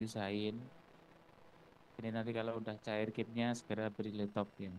Usahain. Ini nanti kalau udah cair kitnya segera beri laptopnya.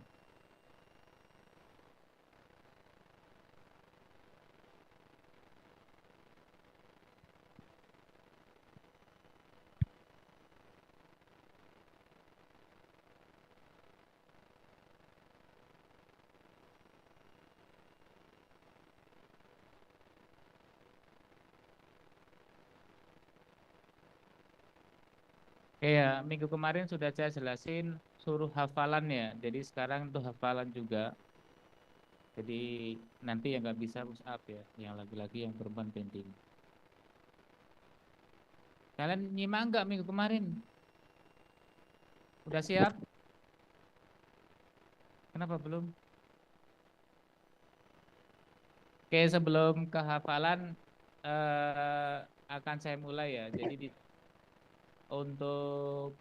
Kayak minggu kemarin sudah saya jelasin suruh hafalan ya. Jadi sekarang itu hafalan juga. Jadi nanti yang nggak bisa push up ya, yang laki-laki yang perempuan pending. Kalian nyimak nggak minggu kemarin? Udah siap? Kenapa belum? Oke, sebelum ke hafalan eh, akan saya mulai ya. Jadi untuk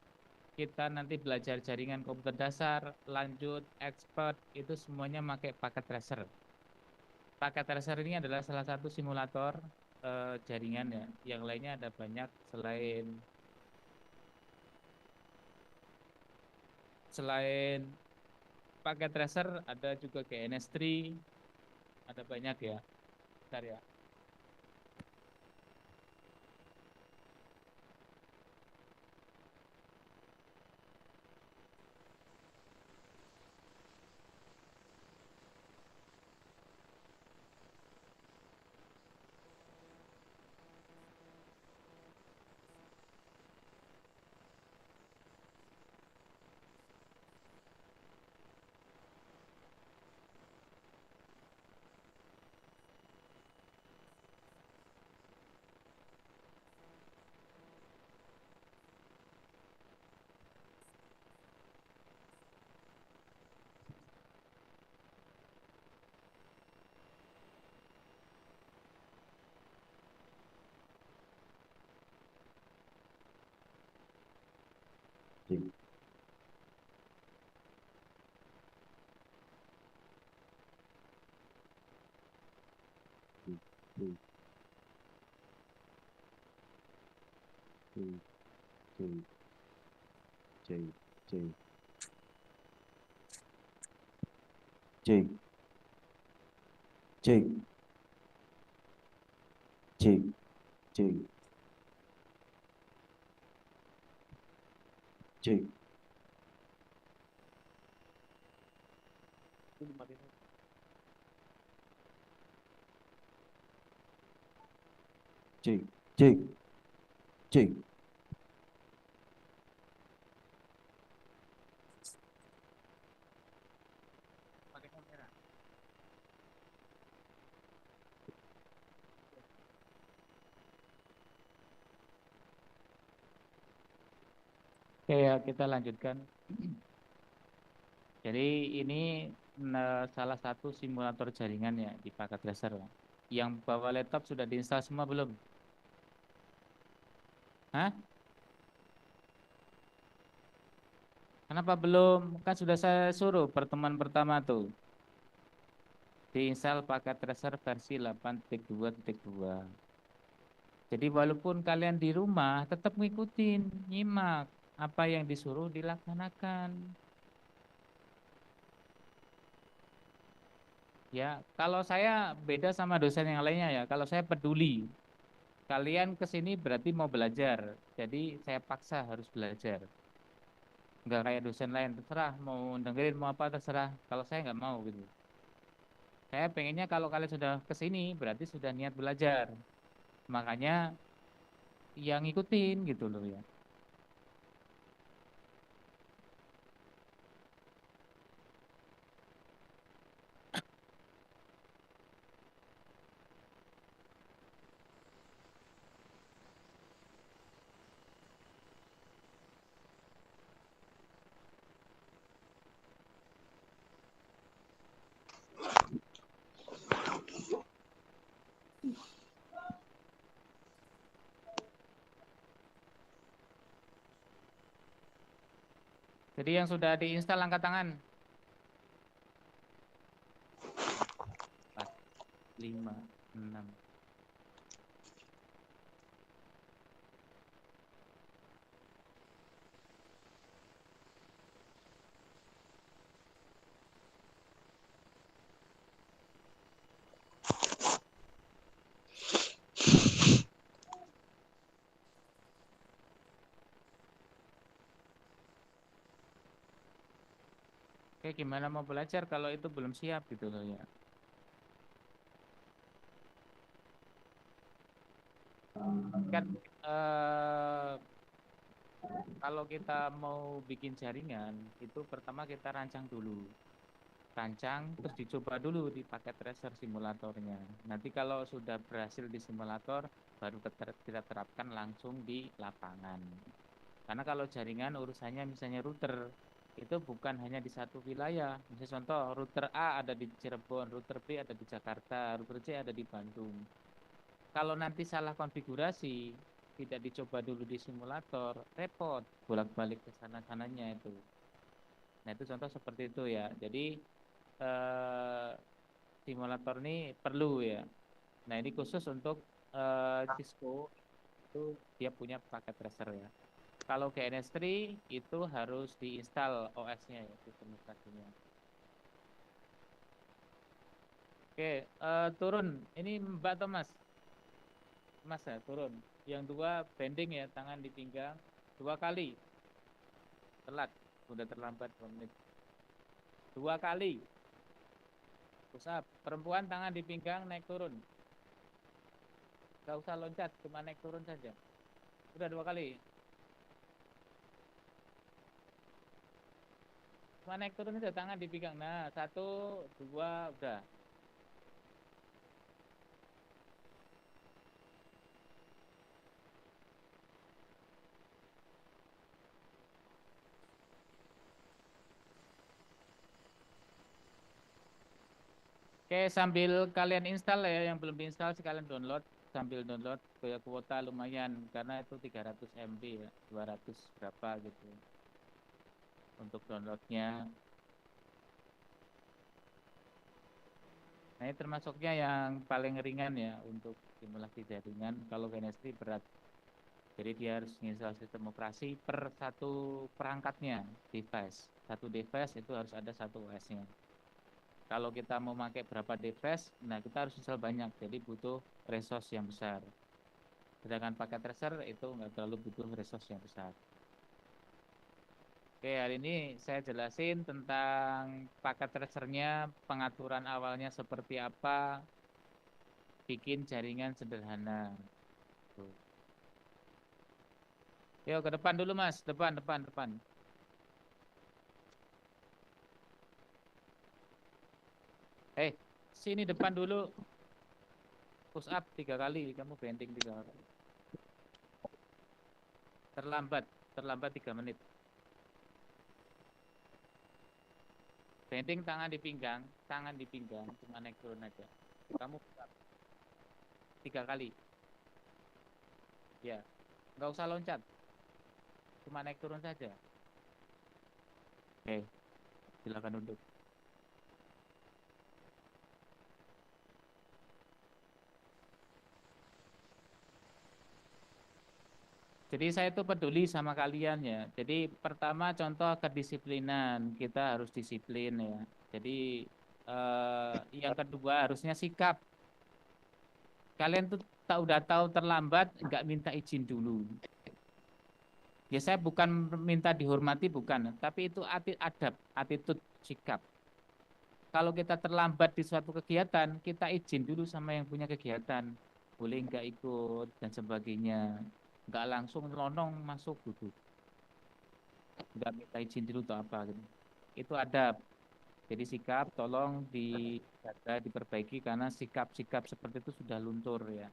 kita nanti belajar jaringan komputer dasar, lanjut, expert itu semuanya pakai paket tracer. Paket tracer ini adalah salah satu simulator jaringan ya. Yang lainnya ada banyak selain paket tracer ada juga kayak NS3, ada banyak ya. Bentar ya. Cek, cek, cek, cek, cek, cek, cek, cek, cek, cek, cek. Cek, cek, cek. Pakai kamera. Oke ya, kita lanjutkan. Jadi ini salah satu simulator jaringan ya di paket dasar ya. Yang bawa laptop sudah diinstal semua belum? Hah? Kenapa belum? Kan sudah saya suruh pertemuan pertama tuh. Diinstal paket tracer versi 8.2.2. Jadi walaupun kalian di rumah tetap ngikutin, nyimak apa yang disuruh dilaksanakan. Ya, kalau saya beda sama dosen yang lainnya ya. Kalau saya peduli, kalian ke sini berarti mau belajar. Jadi saya paksa harus belajar. Nggak kayak dosen lain, terserah mau dengerin mau apa terserah. Kalau saya nggak mau gitu. Saya pengennya kalau kalian sudah ke sini berarti sudah niat belajar. Makanya yang ngikutin gitu loh ya. Jadi yang sudah diinstal angkat tangan. 4, 5, 6. Kayak gimana mau belajar kalau itu belum siap gitu loh ya. Kan eh, kalau kita mau bikin jaringan itu pertama kita rancang dulu. Rancang terus dicoba dulu di paket tracer simulatornya. Nanti kalau sudah berhasil di simulator baru kita terapkan langsung di lapangan. Karena kalau jaringan urusannya misalnya router itu bukan hanya di satu wilayah. Misalnya contoh router A ada di Cirebon, router B ada di Jakarta, router C ada di Bandung. Kalau nanti salah konfigurasi, tidak dicoba dulu di simulator, repot bolak-balik ke sana-sananya itu. Nah, itu contoh seperti itu ya. Jadi eh, simulator ini perlu ya. Nah, ini khusus untuk Cisco itu dia punya paket tracer ya. Kalau GNS3 itu harus diinstal OS-nya ya, sistem operasinya. Oke, turun. Ini Mbak Thomas, Mas ya, turun. Yang dua bending ya, tangan di pinggang. 2 kali, telat. Udah terlambat 2 menit. 2 kali, push up. Perempuan tangan di pinggang, naik turun. Gak usah loncat, cuma naik turun saja. Udah 2 kali. Cuma naik turun saja, tangan di pinggang. Nah, 1, 2, udah. Oke, sambil kalian install ya, yang belum diinstal sekalian download, sambil download kuota lumayan karena itu 300 MB ya, 200 berapa gitu untuk downloadnya. Nah, ini termasuknya yang paling ringan ya untuk simulasi jaringan. Kalau Genestri berat, jadi dia harus menginstal sistem operasi per satu perangkatnya device. Satu device itu harus ada satu OS-nya. Kalau kita mau pakai berapa device, nah kita harus install banyak, jadi butuh resource yang besar. Sedangkan paket tracer itu nggak terlalu butuh resource yang besar. Oke, hari ini saya jelasin tentang paket tracernya, pengaturan awalnya seperti apa, bikin jaringan sederhana. Tuh. Yuk ke depan dulu Mas, depan, depan, depan. Sini depan dulu, push up 3 kali, kamu bending 3 kali. Terlambat, terlambat 3 menit. Bending tangan di pinggang, cuma naik turun aja. Kamu push up 3 kali, ya. Nggak usah loncat, cuma naik turun saja. Oke, silakan duduk. Jadi saya itu peduli sama kalian ya. Jadi pertama contoh kedisiplinan, kita harus disiplin ya. Jadi yang kedua harusnya sikap. Kalian tuh tak udah tahu terlambat, nggak minta izin dulu. Ya saya bukan minta dihormati bukan, tapi itu adab, attitude, sikap. Kalau kita terlambat di suatu kegiatan, kita izin dulu sama yang punya kegiatan. Boleh nggak ikut dan sebagainya. Nggak langsung lonong masuk duduk. Nggak minta izin dulu atau apa gitu. Itu adab. Jadi sikap tolong dijaga, diperbaiki karena sikap-sikap seperti itu sudah luntur ya.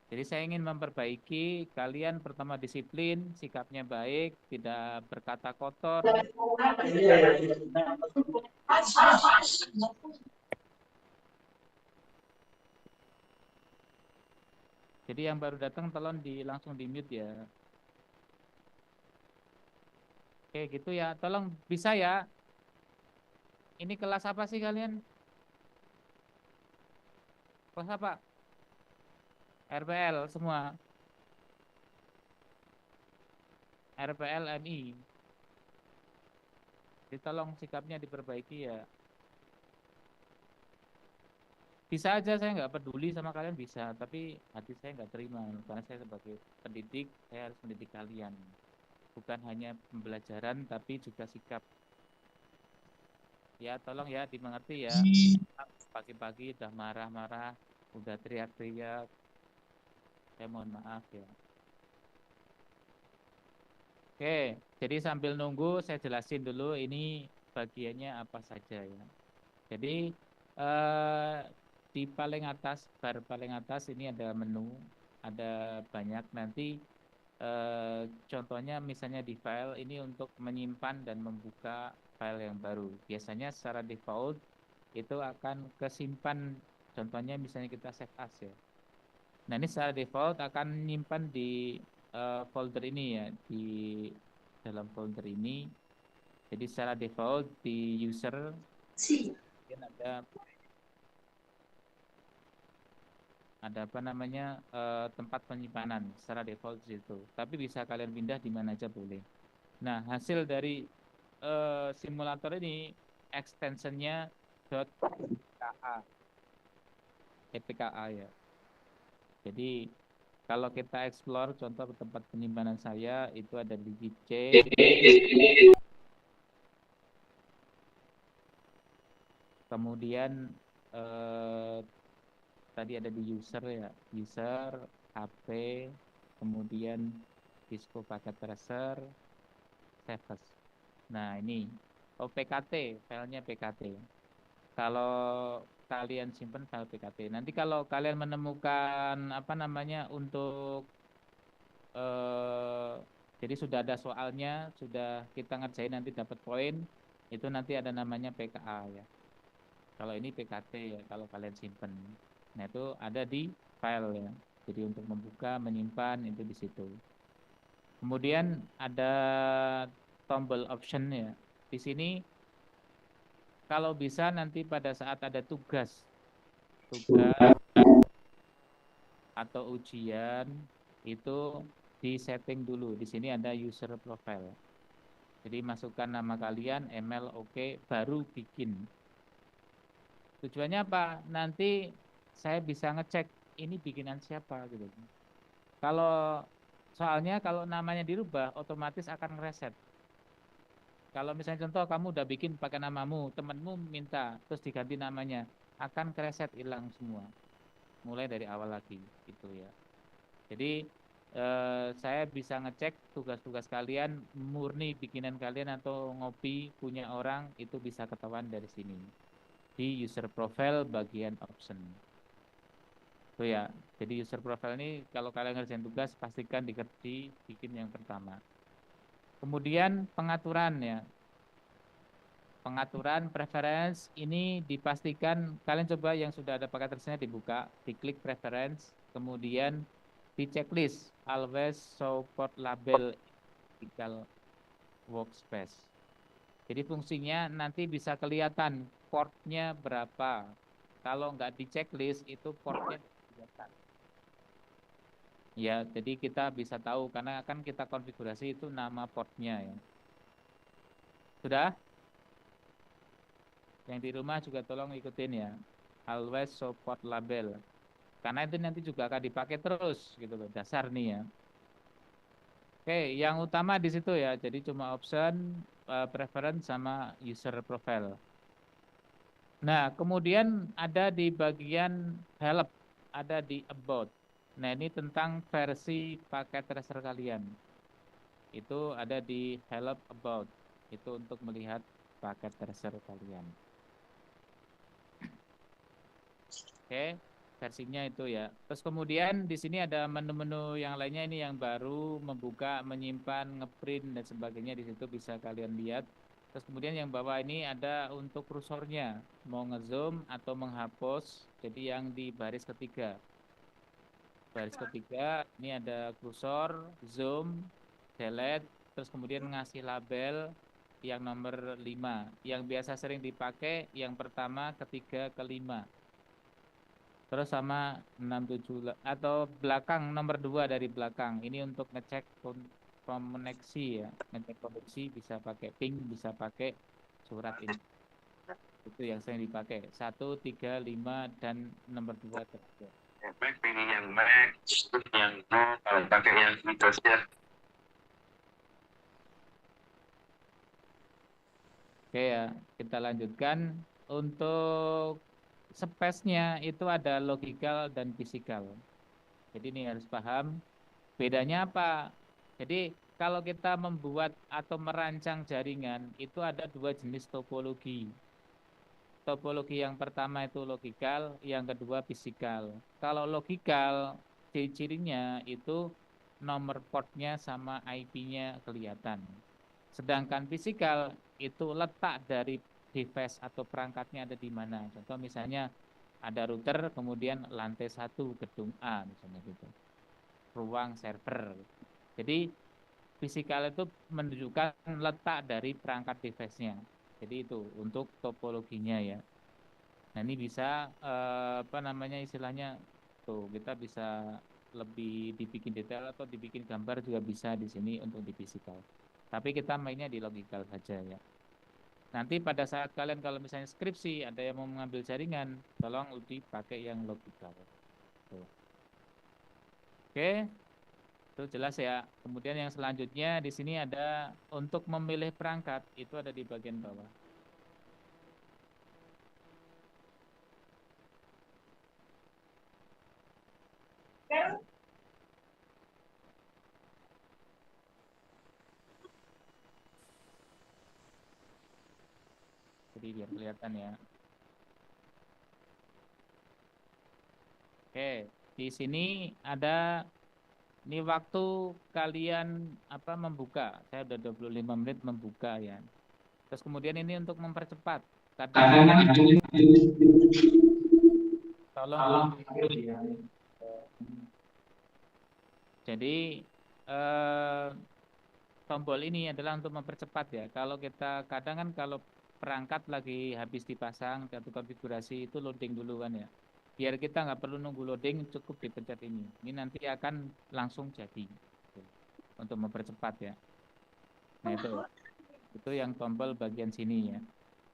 Jadi saya ingin memperbaiki kalian pertama disiplin, sikapnya baik, tidak berkata kotor. Jadi yang baru datang tolong langsung di mute ya. Oke gitu ya. Tolong bisa ya. Ini kelas apa sih kalian? Kelas apa? RPL semua. RPL MI. Jadi tolong sikapnya diperbaiki ya. Bisa aja saya nggak peduli sama kalian bisa, tapi hati saya nggak terima karena saya sebagai pendidik saya harus mendidik kalian. Bukan hanya pembelajaran tapi juga sikap. Ya tolong ya dimengerti ya. Pagi-pagi udah marah-marah, udah teriak-teriak. Saya mohon maaf ya. Oke, jadi sambil nunggu saya jelasin dulu ini bagiannya apa saja ya. Jadi di paling atas, bar paling atas ini ada menu, ada banyak nanti contohnya misalnya di file ini untuk menyimpan dan membuka file yang baru. Biasanya secara default itu akan kesimpan, contohnya misalnya kita save as ya. Nah ini secara default akan menyimpan di folder ini ya, di dalam folder ini. Jadi secara default di user kemudian ada apa namanya tempat penyimpanan secara default di situ. Tapi bisa kalian pindah di mana aja boleh. Nah hasil dari simulator ini extensionnya .pka, ya. Jadi kalau kita explore contoh tempat penyimpanan saya itu ada di C, kemudian tadi ada di user ya, user, HP, kemudian disco packet tracer, save as. Nah ini, oh PKT, filenya PKT. Kalau kalian simpan file PKT, nanti kalau kalian menemukan apa namanya untuk jadi sudah ada soalnya, sudah kita ngerjain nanti dapat poin, itu nanti ada namanya PKA ya. Kalau ini PKT ya, kalau kalian simpen. Nah itu ada di file ya. Jadi untuk membuka, menyimpan itu di situ. Kemudian ada tombol option ya. Di sini kalau bisa nanti pada saat ada tugas atau ujian itu di setting dulu. Di sini ada user profile. Jadi masukkan nama kalian, email oke, baru bikin. Tujuannya apa? Nanti saya bisa ngecek ini bikinan siapa gitu. Kalau soalnya kalau namanya dirubah otomatis akan reset. Kalau misalnya contoh kamu udah bikin pakai namamu, temanmu minta terus diganti namanya, akan reset hilang semua. Mulai dari awal lagi gitu ya. Jadi saya bisa ngecek tugas-tugas kalian murni bikinan kalian atau ngopi punya orang itu bisa ketahuan dari sini. Di user profile bagian option. Tuh ya. Jadi user profile ini kalau kalian ngerjain tugas pastikan bikin yang pertama. Kemudian pengaturan ya. Pengaturan preference ini dipastikan kalian coba yang sudah ada paket tersebut dibuka, diklik preference, kemudian di checklist always show port label equal workspace. Jadi fungsinya nanti bisa kelihatan portnya berapa. Kalau nggak di checklist itu portnya kelihatan. Ya, jadi kita bisa tahu karena akan kita konfigurasi itu nama portnya ya. Sudah? Yang di rumah juga tolong ikutin ya. Always support label. Karena itu nanti juga akan dipakai terus gitu loh, dasar nih ya. Oke, yang utama di situ ya. Jadi cuma option, preference sama user profile. Nah, kemudian ada di bagian help, ada di about. Nah, ini tentang versi paket tracer kalian. Itu ada di help about. Itu untuk melihat paket tracer kalian. Oke, versinya itu ya. Terus kemudian di sini ada menu-menu yang lainnya ini yang baru, membuka, menyimpan, ngeprint dan sebagainya di situ bisa kalian lihat. Terus kemudian yang bawah ini ada untuk kursornya, mau ngezoom atau menghapus. Jadi yang di baris ketiga. Baris ketiga ini ada kursor, zoom, delete, terus kemudian ngasih label yang nomor 5. Yang biasa sering dipakai yang pertama, ketiga, kelima. Terus sama 67 atau belakang nomor 2 dari belakang. Ini untuk ngecek koneksi ya. Ngecek koneksi bisa pakai ping, bisa pakai surat ini. Itu yang sering dipakai. 1, 3, 5 dan nomor 2 terakhir. Mac pilih yang Mac, yang kalau pakai yang Windows ya. Oke ya, kita lanjutkan. Untuk space-nya itu ada logical dan physical. Jadi ini harus paham bedanya apa. Jadi kalau kita membuat atau merancang jaringan itu ada dua jenis topologi. Topologi yang pertama itu logikal, yang kedua fisikal. Kalau logikal, ciri-cirinya itu nomor portnya sama IP-nya kelihatan. Sedangkan fisikal itu letak dari device atau perangkatnya ada di mana. Contoh misalnya ada router, kemudian lantai 1 gedung A misalnya gitu, ruang server. Jadi fisikal itu menunjukkan letak dari perangkat device-nya. Jadi itu untuk topologinya ya. Nah ini bisa apa namanya istilahnya tuh kita bisa lebih dibikin detail atau dibikin gambar juga bisa di sini untuk di fisikal. Tapi kita mainnya di logical saja ya. Nanti pada saat kalian kalau misalnya skripsi ada yang mau mengambil jaringan, tolong lebih pakai yang logical. Tuh. Oke, itu jelas ya. Kemudian yang selanjutnya di sini ada untuk memilih perangkat itu ada di bagian bawah. Jadi biar kelihatan ya. Oke, di sini ada ini waktu kalian apa membuka. Saya udah 25 menit membuka ya. Terus kemudian ini untuk mempercepat. Kadang Kadang kan ada yang tolong kalau diambil ya. Jadi eh, tombol ini adalah untuk mempercepat ya. Kalau kita kadang kan kalau perangkat lagi habis dipasang atau konfigurasi itu loading dulu kan ya. Biar kita nggak perlu nunggu loading, cukup dipencet ini. Ini nanti akan langsung jadi untuk mempercepat ya. Nah itu yang tombol bagian sini ya.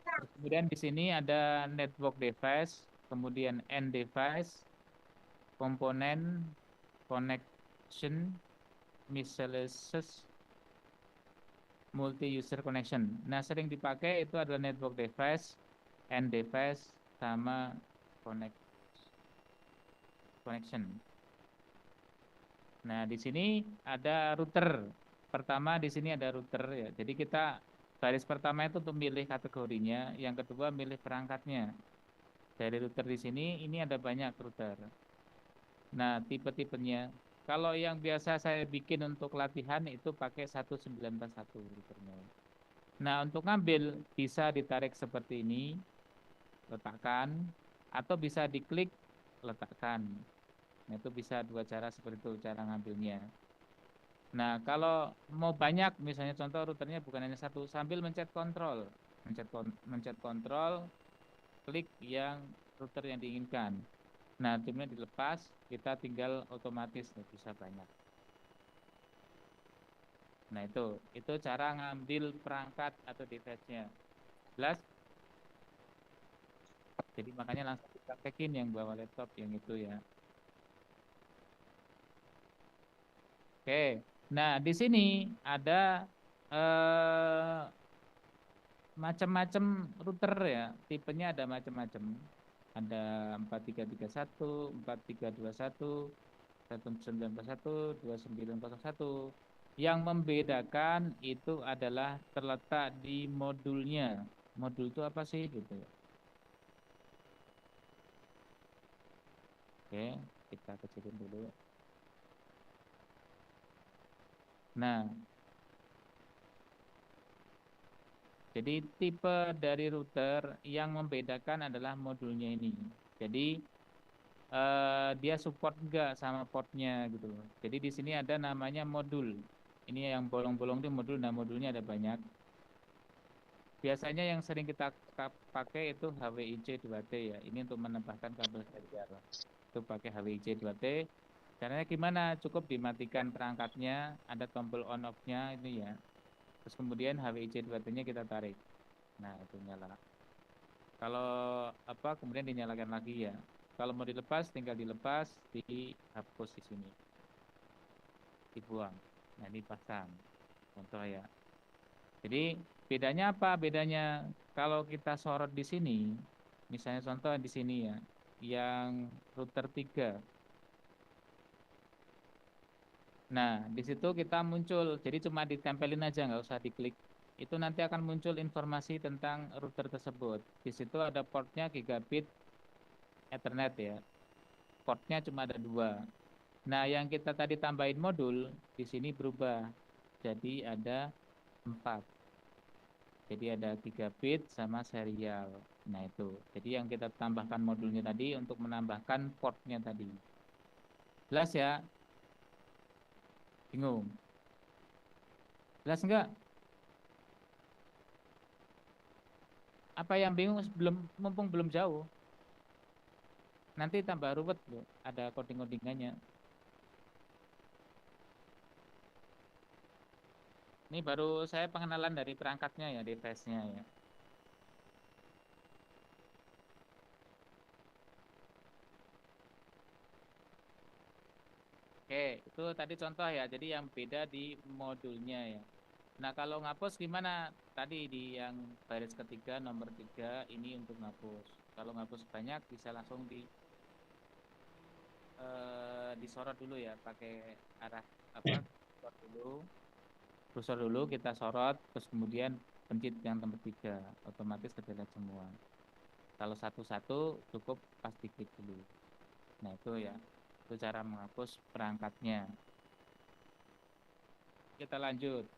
Terus kemudian di sini ada network device, kemudian end device, komponen, connection, miscellaneous, multi user connection. Nah, sering dipakai itu adalah network device, end device, sama connection. Nah, di sini ada router. Pertama di sini ada router ya. Jadi kita baris pertama itu untuk milih kategorinya, yang kedua milih perangkatnya. Dari router di sini ini ada banyak router. Nah, tipe-tipenya kalau yang biasa saya bikin untuk latihan itu pakai 1941 routernya. Nah, untuk ngambil bisa ditarik seperti ini, letakkan, atau bisa diklik, letakkan. Nah, itu bisa dua cara seperti itu cara ngambilnya. Nah, kalau mau banyak, misalnya contoh routernya bukan hanya satu, sambil mencet kontrol, mencet kontrol, klik yang router yang diinginkan. Nah, kemudian dilepas, kita tinggal otomatis bisa banyak. Nah, itu cara ngambil perangkat atau device-nya. Jelas? Jadi makanya langsung dipraktekin yang bawa laptop yang itu ya. Oke. Nah, di sini ada macam-macam router ya. Tipenya ada macam-macam. Ada 4331, 4321, 1941, 2901. Yang membedakan itu adalah terletak di modulnya. Modul itu apa sih gitu ya. Oke, kita kecilin dulu. Nah, jadi tipe dari router yang membedakan adalah modulnya ini. Jadi dia support enggak sama portnya gitu loh. Jadi di sini ada namanya modul. Ini yang bolong-bolong itu modul. Nah, modulnya ada banyak. Biasanya yang sering kita pakai itu HWIC 2T ya. Ini untuk menambahkan kabel serial. Itu pakai HWIC 2T. Caranya gimana? Cukup dimatikan perangkatnya, ada tombol on off-nya ini ya. Terus kemudian HWIC 2T-nya kita tarik. Nah, itu nyala. Kalau apa kemudian dinyalakan lagi ya. Kalau mau dilepas tinggal dilepas, dihapus di sini. Dibuang. Nah, ini pasang. Contoh ya. Jadi bedanya apa? Bedanya kalau kita sorot di sini, misalnya contoh di sini ya, yang router 3. Nah, di situ kita muncul, jadi cuma ditempelin aja, nggak usah diklik. Itu nanti akan muncul informasi tentang router tersebut. Di situ ada portnya gigabit Ethernet ya. Portnya cuma ada 2. Nah, yang kita tadi tambahin modul, di sini berubah. Jadi ada 4. Jadi ada gigabit sama serial. Nah, itu. Jadi yang kita tambahkan modulnya tadi untuk menambahkan portnya tadi. Jelas ya? Bingung? Jelas enggak? Apa yang bingung belum mumpung belum jauh? Nanti tambah ruwet loh, ada coding-codingannya. Ini baru saya pengenalan dari perangkatnya ya, device-nya ya. Oke, itu tadi contoh ya. Jadi yang beda di modulnya ya. Nah, kalau ngapus gimana? Tadi di yang baris ketiga, nomor 3 ini untuk ngapus. Kalau ngapus banyak bisa langsung disorot dulu ya, pakai arah apa? Kursor dulu kita sorot, terus kemudian pencet yang nomor 3, otomatis terlihat semua. Kalau satu-satu cukup pas diklik dulu. Nah, itu ya, itu cara menghapus perangkatnya. Kita lanjut.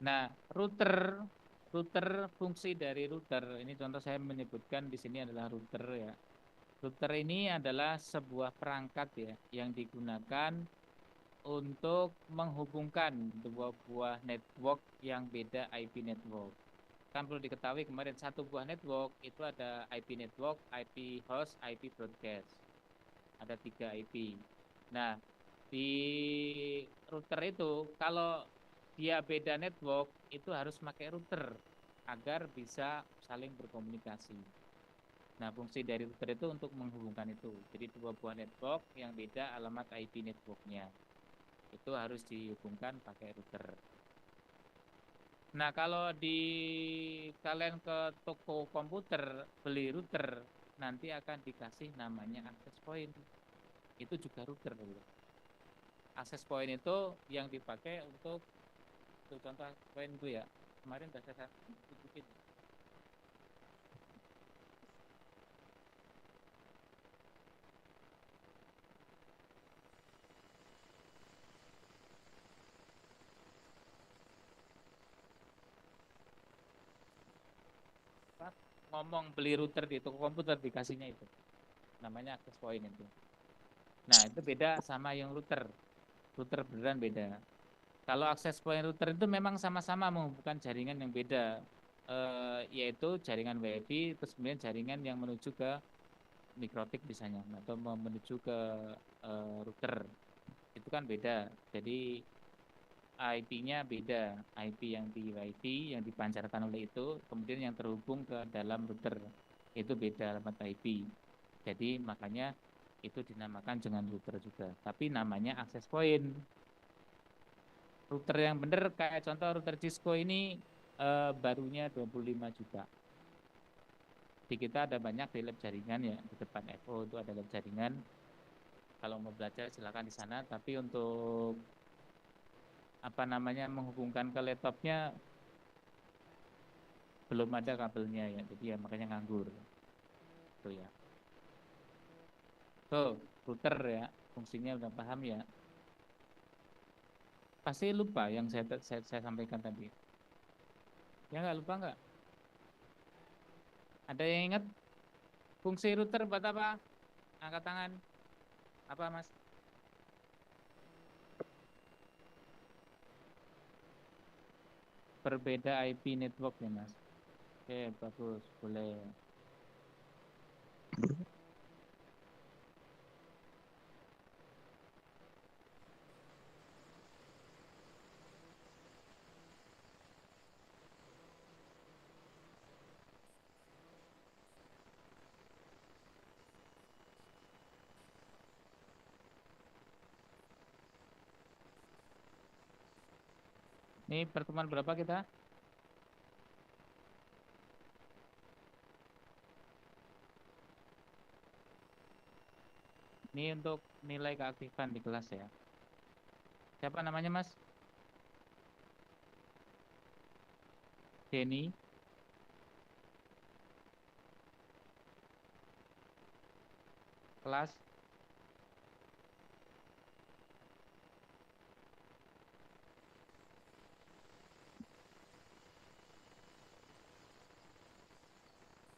Nah, router fungsi dari router ini contoh saya menyebutkan di sini adalah router ya. Router ini adalah sebuah perangkat ya yang digunakan untuk menghubungkan dua buah network yang beda IP network. Kan perlu diketahui kemarin satu buah network itu ada IP network, IP host, IP broadcast. Ada 3 IP. Nah, di router itu kalau dia beda network itu harus pakai router agar bisa saling berkomunikasi. Nah, fungsi dari router itu untuk menghubungkan itu. Jadi dua buah network yang beda alamat IP networknya itu harus dihubungkan pakai router. Nah, kalau di kalian ke toko komputer beli router, nanti akan dikasih namanya access point. Itu juga router. Access point itu yang dipakai untuk contoh access point itu ya. Kemarin sudah saya tunjukin. Ngomong beli router di toko komputer dikasihnya itu. Namanya access point itu. Nah, itu beda sama yang router. Router beneran beda. Kalau access point router itu memang sama-sama menghubungkan jaringan yang beda, yaitu jaringan WiFi, terus kemudian jaringan yang menuju ke mikrotik misalnya, atau menuju ke router. Itu kan beda. Jadi IP-nya beda. IP yang di WiFi yang dipancarkan oleh itu, kemudian yang terhubung ke dalam router itu beda alamat IP. Jadi makanya itu dinamakan dengan router juga. Tapi namanya access point. Router yang benar kayak contoh router Cisco ini barunya 25 juta. Di kita ada banyak di lab jaringan ya, di depan FO itu ada lab jaringan. Kalau mau belajar silakan di sana, tapi untuk apa namanya menghubungkan ke laptopnya belum ada kabelnya ya. Jadi ya makanya nganggur. Tuh ya. Tuh, router ya, fungsinya udah paham ya. Pasti lupa yang saya sampaikan tadi. Ya nggak lupa nggak? Ada yang ingat fungsi router buat apa? Angkat tangan. Apa Mas? Berbeda IP network ya Mas. Oke, bagus, boleh. Ini pertemuan berapa kita? Ini untuk nilai keaktifan di kelas ya. Siapa namanya Mas? Denny. Kelas.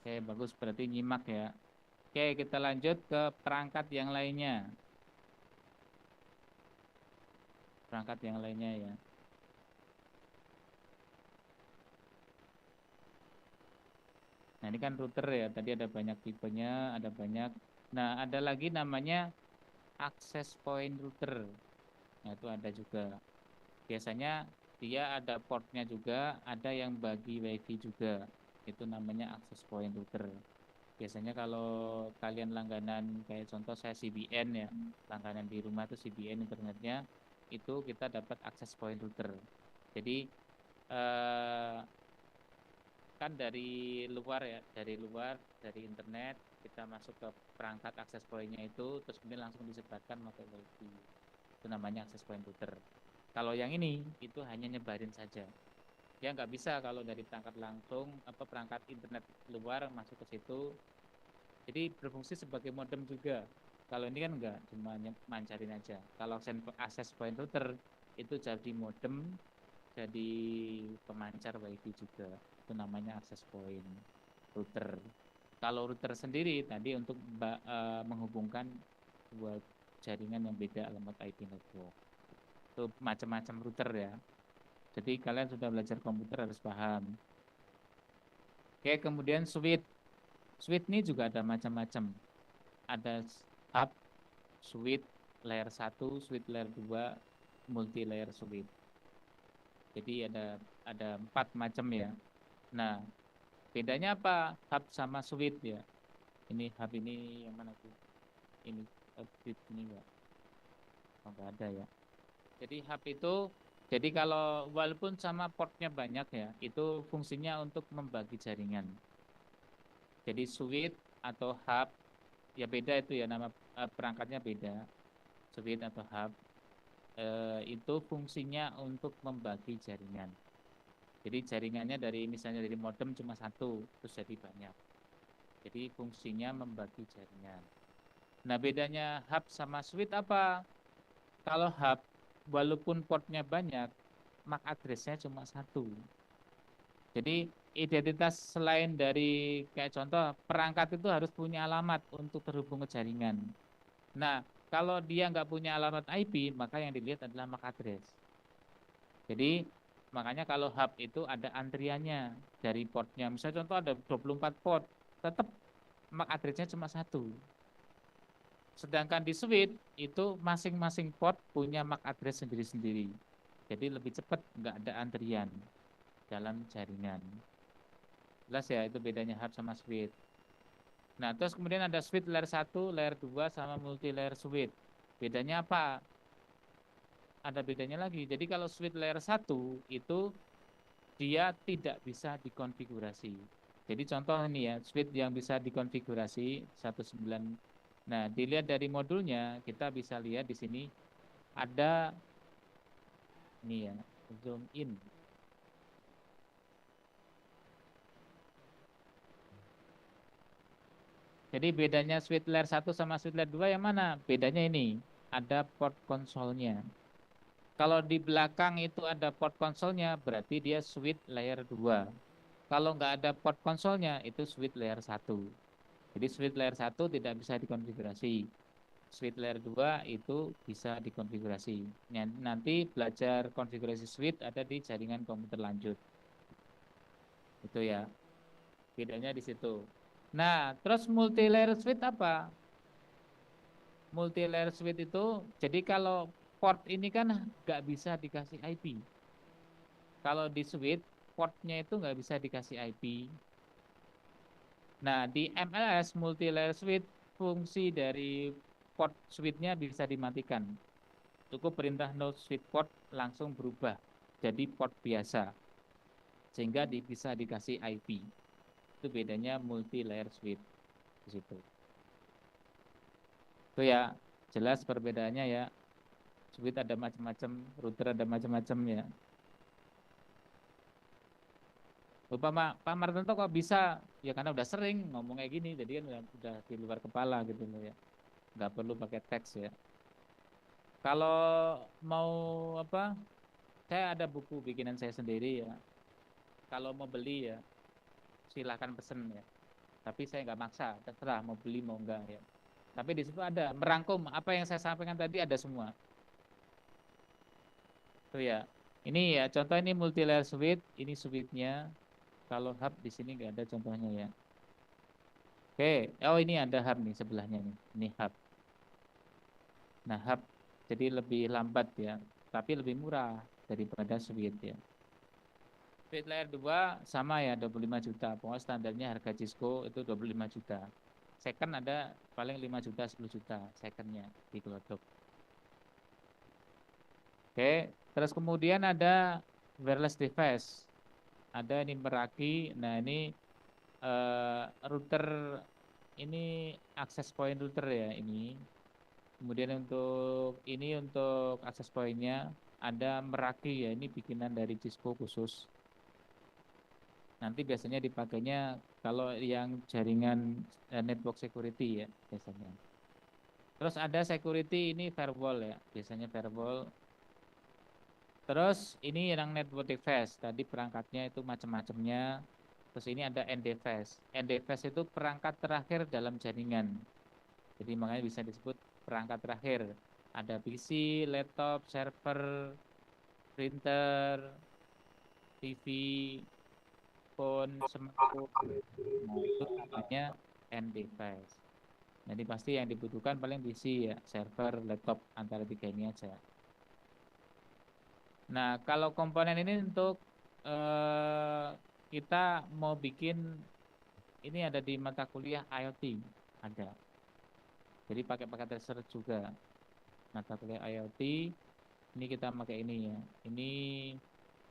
Oke, bagus, berarti nyimak ya. Oke, kita lanjut ke perangkat yang lainnya. Perangkat yang lainnya ya. Nah, ini kan router ya. Tadi ada banyak tipenya, ada banyak. Nah, ada lagi namanya access point router. Nah, itu ada juga. Biasanya dia ada portnya juga, ada yang bagi WiFi juga. Itu namanya access point router. Biasanya kalau kalian langganan kayak contoh saya CBN ya, langganan di rumah itu CBN internetnya, itu kita dapat access point router. Jadi kan dari luar ya, dari internet kita masuk ke perangkat access point-nya itu, terus kemudian langsung disebarkan pakai WiFi. Itu namanya access point router. Kalau yang ini itu hanya nyebarin saja. Dia nggak bisa kalau dari perangkat langsung perangkat internet luar masuk ke situ. Jadi berfungsi sebagai modem juga. Kalau ini kan enggak, cuma mancarin aja. Kalau access point router itu jadi modem, jadi pemancar WiFi juga. Itu namanya access point router. Kalau router sendiri tadi untuk menghubungkan dua jaringan yang beda alamat IP network. Itu macam-macam router ya. Jadi kalian sudah belajar komputer harus paham. Oke, kemudian switch. Switch ini juga ada macam-macam. Ada hub, switch layer 1, switch layer 2, multi layer switch. Jadi ada 4 macam ya. Nah, bedanya apa hub sama switch ya? Ini hub ini yang mana tuh? Ini switch ini enggak? Oh, enggak ada ya. Jadi hub itu, jadi kalau walaupun sama portnya banyak ya, itu fungsinya untuk membagi jaringan. Jadi switch atau hub ya beda itu ya, nama perangkatnya beda. Switch atau hub itu fungsinya untuk membagi jaringan. Jadi jaringannya dari misalnya dari modem cuma satu, terus jadi banyak. Jadi fungsinya membagi jaringan. Nah, bedanya hub sama switch apa? Kalau hub walaupun portnya banyak, MAC address-nya cuma satu. Jadi identitas selain dari kayak contoh perangkat itu harus punya alamat untuk terhubung ke jaringan. Nah, kalau dia nggak punya alamat IP, maka yang dilihat adalah MAC address. Jadi makanya kalau hub itu ada antriannya dari portnya. Misalnya contoh ada 24 port, tetap MAC address-nya cuma satu. Sedangkan di switch itu masing-masing port punya MAC address sendiri-sendiri. Jadi lebih cepat, nggak ada antrian dalam jaringan. Jelas ya, itu bedanya hub sama switch. Nah, terus kemudian ada switch layer 1, layer 2 sama multi layer switch. Bedanya apa? Ada bedanya lagi. Jadi kalau switch layer 1 itu dia tidak bisa dikonfigurasi. Jadi contoh ini ya, switch yang bisa dikonfigurasi 19. Nah, dilihat dari modulnya, kita bisa lihat di sini ada ini ya, zoom in. Jadi bedanya switch layer 1 sama switch layer 2 yang mana? Bedanya ini, ada port konsolnya. Kalau di belakang itu ada port konsolnya, berarti dia switch layer 2. Kalau nggak ada port konsolnya, itu switch layer 1. Jadi switch layer 1 tidak bisa dikonfigurasi. Switch layer 2 itu bisa dikonfigurasi. Nanti belajar konfigurasi switch ada di jaringan komputer lanjut. Itu ya. Bedanya di situ. Nah, terus multi layer switch apa? Multi layer switch itu, jadi kalau port ini kan nggak bisa dikasih IP. Kalau di switch, portnya itu nggak bisa dikasih IP. Nah, di MLS multi layer switch, fungsi dari port switch-nya bisa dimatikan. Cukup perintah no switch port langsung berubah. jadi port biasa sehingga bisa dikasih IP. Itu bedanya multi layer switch di situ. Itu ya, jelas perbedaannya ya. Switch ada macam-macam, router ada macam-macam ya. Pak Martanto kok bisa? Ya karena udah sering ngomong kayak gini, jadi kan udah di luar kepala gitu loh ya. Nggak perlu pakai teks ya. Kalau mau apa? Saya ada buku bikinan saya sendiri ya. Kalau mau beli ya, silahkan pesen ya. Tapi saya nggak maksa, terserah mau beli mau enggak ya. Tapi di situ ada merangkum apa yang saya sampaikan tadi ada semua. Tuh ya. Ini ya contoh ini multi layer switch, ini switchnya. Kalau hub di sini nggak ada contohnya ya. Oke, oh ini ada hub nih sebelahnya nih. Ini hub. Nah, hub jadi lebih lambat ya, tapi lebih murah daripada switch ya. Switch layer 2 sama ya 25 juta. Pokoknya standarnya harga Cisco itu 25 juta. Second ada paling 5 juta 10 juta secondnya di Glodok. Oke, terus kemudian ada wireless device. Ada ini Meraki. Nah, ini router ini access point router ya ini. Kemudian untuk access point-nya ada Meraki ya, ini bikinan dari Cisco khusus. Nanti biasanya dipakainya kalau yang jaringan network security ya biasanya. Terus ada security ini firewall ya, biasanya firewall. Terus ini yang network device, tadi perangkatnya itu macam-macamnya. Terus ini ada end device. End device itu perangkat terakhir dalam jaringan. Jadi makanya bisa disebut perangkat terakhir. Ada PC, laptop, server, printer, TV, phone, smartphone. Nah, itu namanya end device. Jadi pasti yang dibutuhkan paling PC ya, server, laptop, antara tiga ini aja. Nah, kalau komponen ini untuk kita mau bikin, ini ada di mata kuliah IoT, ada. Jadi pakai tracer juga. Mata kuliah IoT, ini kita pakai ini ya. Ini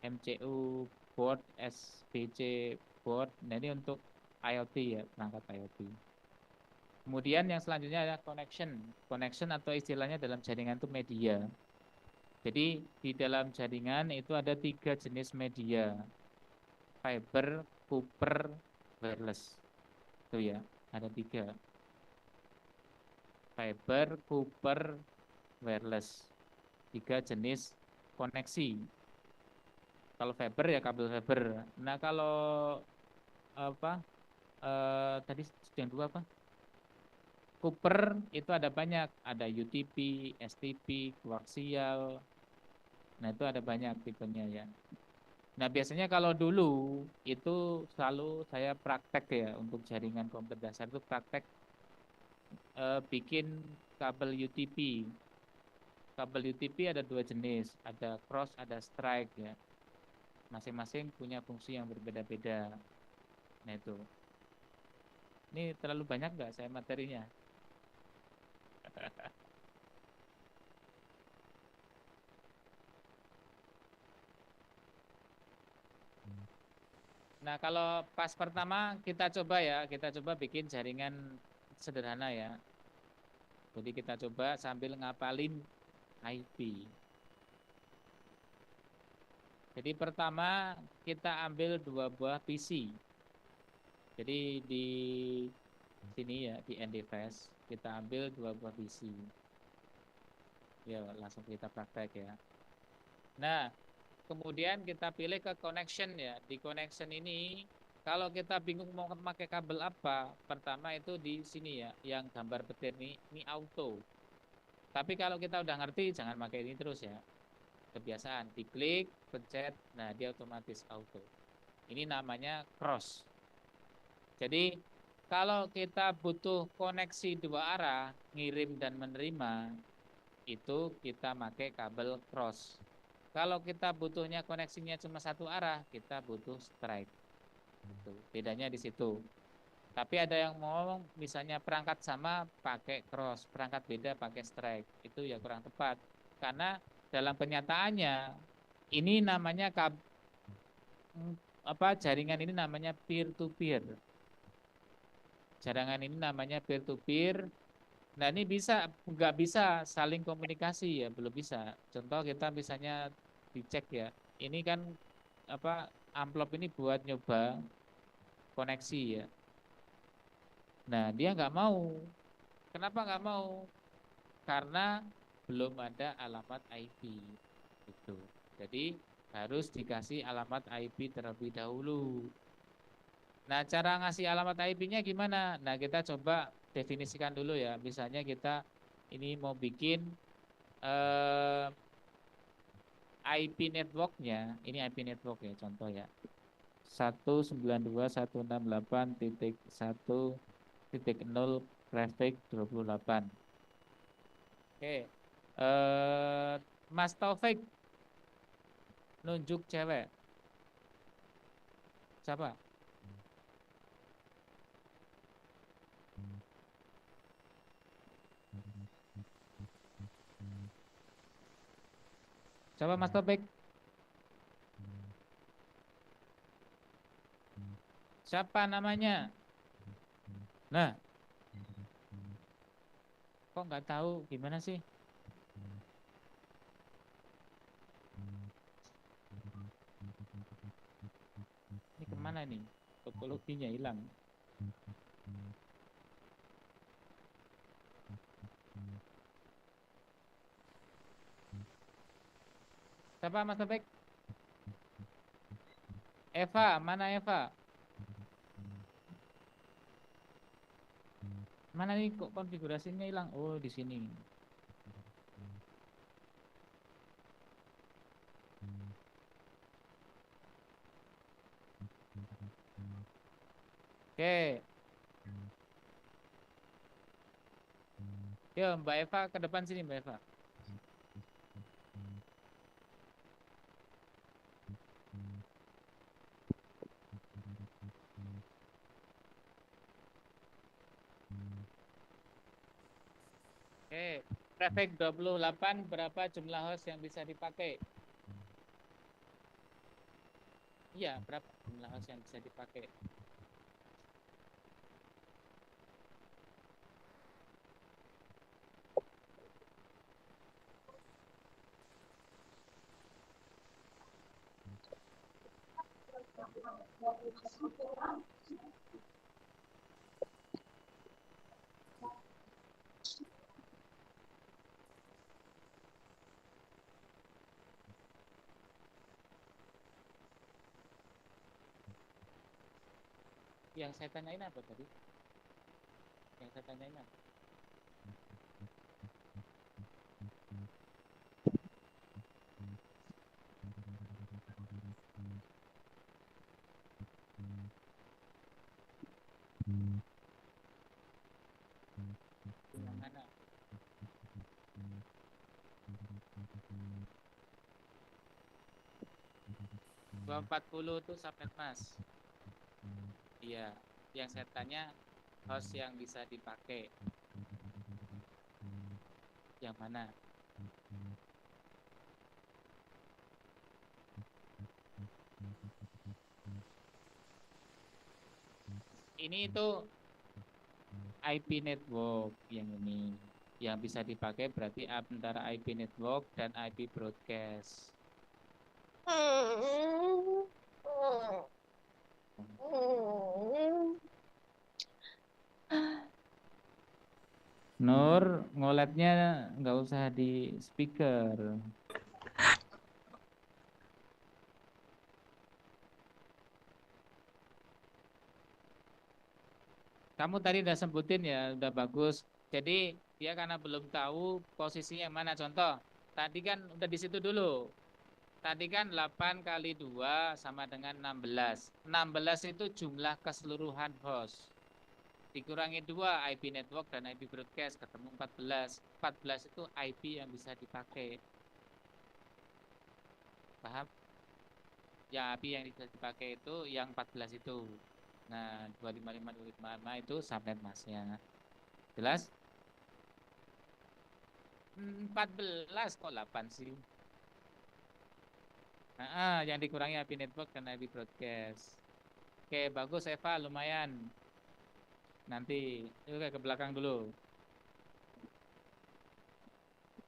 MCU board, SBC board. Nah, ini untuk IoT ya, perangkat IoT. Kemudian yang selanjutnya adalah connection. Connection atau istilahnya dalam jaringan itu media. Jadi di dalam jaringan itu ada 3 jenis media, fiber, copper, wireless. Itu ya, ada 3. Fiber, copper, wireless. 3 jenis koneksi. Kalau fiber ya kabel fiber. Nah kalau apa? Tadi yang 2 apa? Copper itu ada banyak, ada UTP, STP, koaksial. Nah itu ada banyak tipenya ya. Nah biasanya kalau dulu itu selalu saya praktek ya untuk jaringan komputer dasar itu praktek bikin kabel UTP. Kabel UTP ada 2 jenis, ada cross, ada strike ya. Masing-masing punya fungsi yang berbeda-beda. Nah itu. Ini terlalu banyak nggak saya materinya? Nah, kalau pas pertama kita coba bikin jaringan sederhana ya. Jadi kita coba sambil ngapalin IP. Jadi pertama kita ambil 2 buah PC. Jadi di sini ya di end device kita ambil 2 buah PC. Ya, langsung kita praktek ya. Nah, kemudian kita pilih ke connection ya. Di connection ini kalau kita bingung mau pakai kabel apa, pertama itu di sini ya, yang gambar petir ini auto. Tapi kalau kita udah ngerti jangan pakai ini terus ya. Kebiasaan diklik, pencet, nah dia otomatis auto. Ini namanya cross. Jadi kalau kita butuh koneksi 2 arah, ngirim dan menerima, itu kita pakai kabel cross. Kalau kita butuhnya koneksinya cuma 1 arah, kita butuh strike. Itu bedanya di situ. Tapi ada yang mau misalnya perangkat sama pakai cross, perangkat beda pakai strike. Itu ya kurang tepat. Karena dalam kenyataannya Ini namanya jaringan ini namanya peer to peer. Jaringan ini namanya peer to peer. Nah, ini nggak bisa saling komunikasi ya, belum bisa. Contoh kita misalnya dicek ya. Ini kan amplop ini buat nyoba koneksi ya. Nah, dia nggak mau. Kenapa nggak mau? Karena belum ada alamat IP. Gitu. Jadi harus dikasih alamat IP terlebih dahulu. Nah, cara ngasih alamat IP-nya gimana? Nah, kita coba definisikan dulu ya. Misalnya kita ini mau bikin IP networknya, ini IP network ya contoh ya. 192.168.1.0 traffic 28. Oke. Mas Taufik nunjuk cewek. Siapa? Siapa Mas Taufik? Siapa namanya? Nah, kok nggak tahu gimana sih? Ini kemana nih? Topologinya hilang. Siapa Mas Taufik? Eva, mana Eva? Mana nih kok konfigurasinya hilang? Oh, di sini. Oke. Yo, Mbak Eva ke depan sini, Mbak Eva. Oke. Traffic 28 berapa jumlah host yang bisa dipakai? Iya, berapa jumlah host yang bisa dipakai? Yang saya tanyain apa tadi? Yang saya tanyain apa? Yang mana? 240 itu subnet mas. Iya, yang saya tanya host yang bisa dipakai. Yang mana? Ini itu IP network yang ini. Yang bisa dipakai berarti antara IP network dan IP broadcast. Nur, ngoletnya nggak usah di speaker. Kamu tadi udah sebutin ya, udah bagus. Jadi dia karena belum tahu posisinya yang mana. Contoh, tadi kan udah di situ dulu. Tadi kan 8 kali 2 sama dengan 16. 16 itu jumlah keseluruhan host. Dikurangi 2 IP network dan IP broadcast ketemu 14. 14 itu IP yang bisa dipakai. Paham? Yang IP yang bisa dipakai itu yang 14 itu. Nah, 255 itu subnet masnya. Jelas? 14 kok 8 sih? Yang dikurangi IP network dan IP broadcast. Oke, bagus Eva, lumayan. Nanti ke belakang dulu.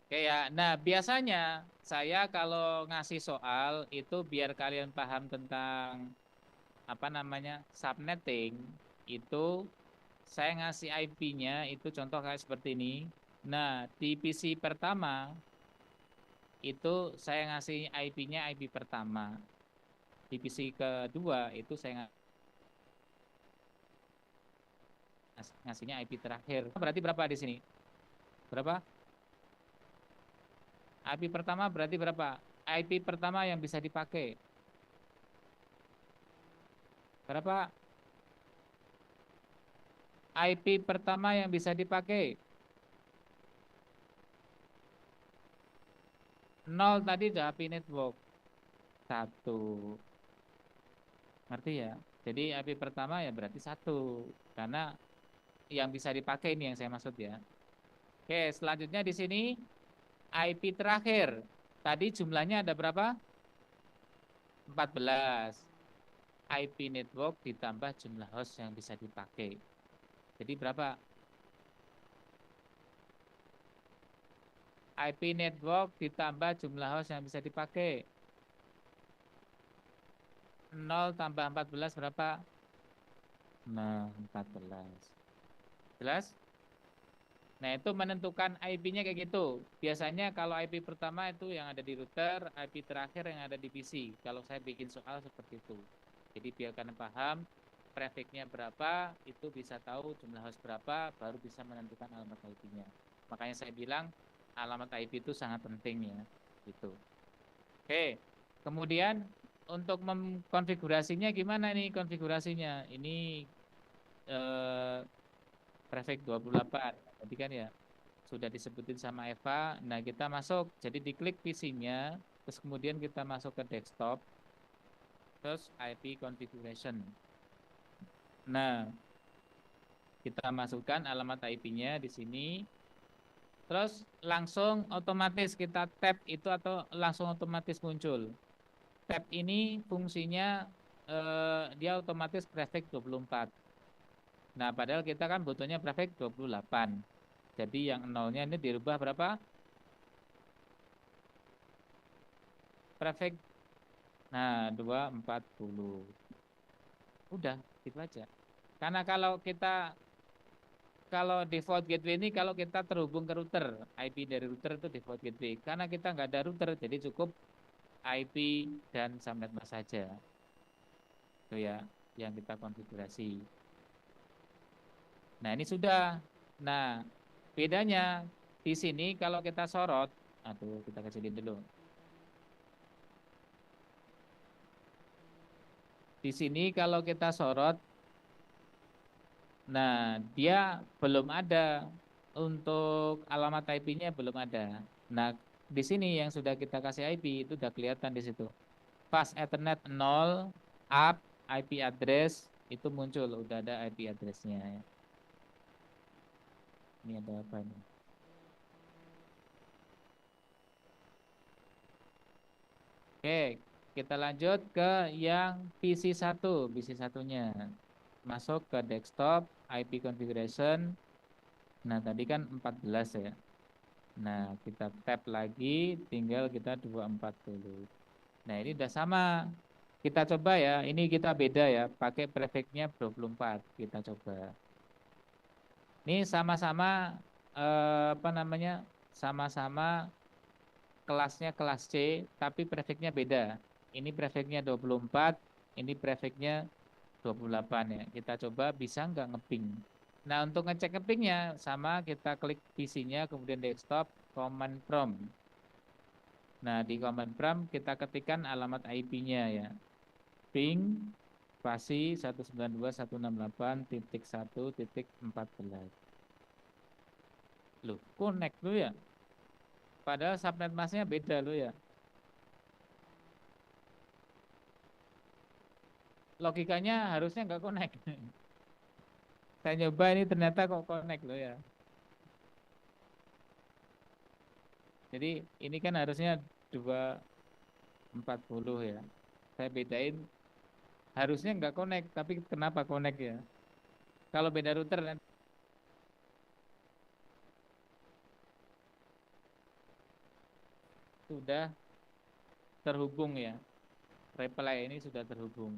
Oke ya. Nah, biasanya saya kalau ngasih soal itu biar kalian paham tentang apa namanya subnetting, itu saya ngasih IP-nya itu contoh kayak seperti ini. Nah, di PC pertama itu saya ngasih IP-nya IP pertama. Di PC kedua itu saya ngasihnya IP terakhir. Berarti berapa di sini? Berapa? IP pertama berarti berapa? IP pertama yang bisa dipakai. Berapa? IP pertama yang bisa dipakai. 0 tadi udah IP network. 1. Ngerti ya? Jadi IP pertama ya berarti 1. Karena yang bisa dipakai ini yang saya maksud ya. Oke, selanjutnya di sini IP terakhir. Tadi jumlahnya ada berapa? 14. IP network ditambah jumlah host yang bisa dipakai. Jadi berapa? IP network ditambah jumlah host yang bisa dipakai. 0 tambah 14 berapa? Nah, 14. Jelas? Nah, itu menentukan IP-nya kayak gitu. Biasanya kalau IP pertama itu yang ada di router, IP terakhir yang ada di PC. Kalau saya bikin soal seperti itu. Jadi biar kalian paham, prefix-nya berapa, itu bisa tahu jumlah host berapa, baru bisa menentukan alamat IP-nya. Makanya saya bilang alamat IP itu sangat penting ya. Gitu. Oke, kemudian untuk mengkonfigurasinya gimana nih konfigurasinya? Ini prefix 28. Tadi kan ya sudah disebutin sama Eva. Nah, kita masuk. Jadi diklik PC-nya, terus kemudian kita masuk ke desktop, terus IP configuration. Nah, kita masukkan alamat IP-nya di sini. Terus langsung otomatis kita tap itu atau langsung otomatis muncul. Tab ini fungsinya dia otomatis prefix 24. Nah, padahal kita kan butuhnya prefix 28. Jadi yang nolnya ini dirubah berapa? Prefix. Nah, 240. Udah, gitu aja. Karena kalau default gateway ini kalau kita terhubung ke router, IP dari router itu default gateway. Karena kita nggak ada router, jadi cukup IP dan subnet mask saja. Itu ya yang kita konfigurasi. Nah, ini sudah. Nah, bedanya di sini kalau kita sorot, aduh, kita kecilin dulu. Di sini kalau kita sorot, nah dia belum ada untuk alamat IP-nya belum ada. Nah, di sini yang sudah kita kasih IP itu udah kelihatan di situ. Fast Ethernet 0, up, IP address itu muncul, udah ada IP address-nya ya. Ini ada apa nih? Oke, kita lanjut ke yang PC1, PC1-nya. Masuk ke desktop, IP configuration. Nah, tadi kan 14 ya. Nah, kita tap lagi, tinggal kita 240. Nah, ini udah sama. Kita coba ya, ini kita beda ya, pakai prefix-nya 24. Kita coba. Ini sama-sama apa namanya? Sama-sama kelasnya kelas C, tapi prefix-nya beda. Ini prefix-nya 24, ini prefix-nya 28 ya. Kita coba bisa nggak ngeping. Nah, untuk ngecek ngepingnya sama kita klik PC-nya, kemudian desktop, command prompt. Nah, di command prompt kita ketikkan alamat IP-nya ya. Ping spasi 192.168.1.14. Loh, connect lu ya. Padahal subnet masknya beda lo ya. Logikanya harusnya nggak connect. Saya nyoba ini ternyata kok connect lo ya. Jadi ini kan harusnya 2 40 ya. Saya bedain, harusnya nggak connect, tapi kenapa connect ya? Kalau beda router nanti sudah terhubung ya. Reply ini sudah terhubung.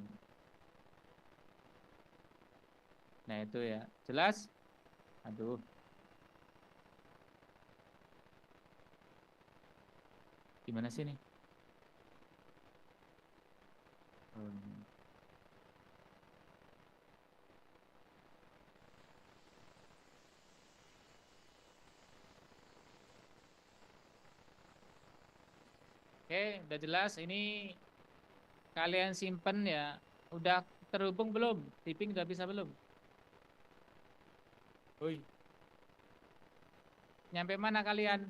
Nah itu ya, jelas? Aduh, gimana sih nih? Hmm. Oke, udah jelas. Ini kalian simpen ya. Udah terhubung belum? Tipping udah bisa belum? Woi, nyampe mana kalian?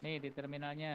Nih di terminalnya.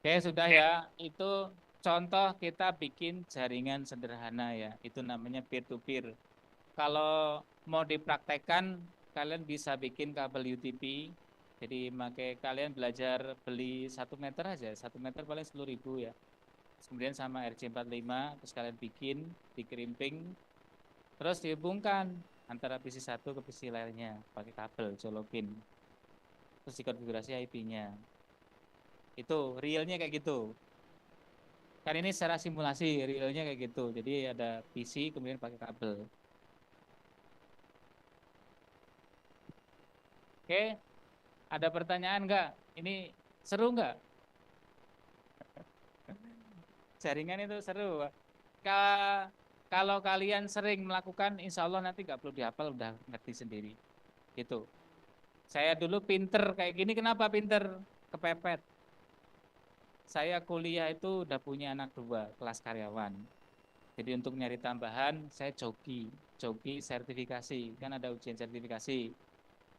Oke, sudah ya. Itu contoh kita bikin jaringan sederhana ya. Itu namanya peer to peer. Kalau mau dipraktekkan, kalian bisa bikin kabel UTP. Jadi kalian belajar beli 1 meter aja. 1 meter paling 10.000 ya. Kemudian sama RJ45, terus kalian bikin, dikerimping, terus dihubungkan antara PC satu ke PC lainnya pakai kabel, colokin. Terus dikonfigurasi IP-nya. Itu realnya kayak gitu. Kan ini secara simulasi, realnya kayak gitu. Jadi ada PC kemudian pakai kabel. Oke, ada pertanyaan nggak? Ini seru nggak? Jaringan itu seru. Kalau kalian sering melakukan, insya Allah nanti nggak perlu dihafal, udah ngerti sendiri. Gitu. Saya dulu pinter kayak gini, kenapa pinter? Kepepet. Saya kuliah itu udah punya anak 2, kelas karyawan. Jadi untuk nyari tambahan, saya joki sertifikasi. Kan ada ujian sertifikasi,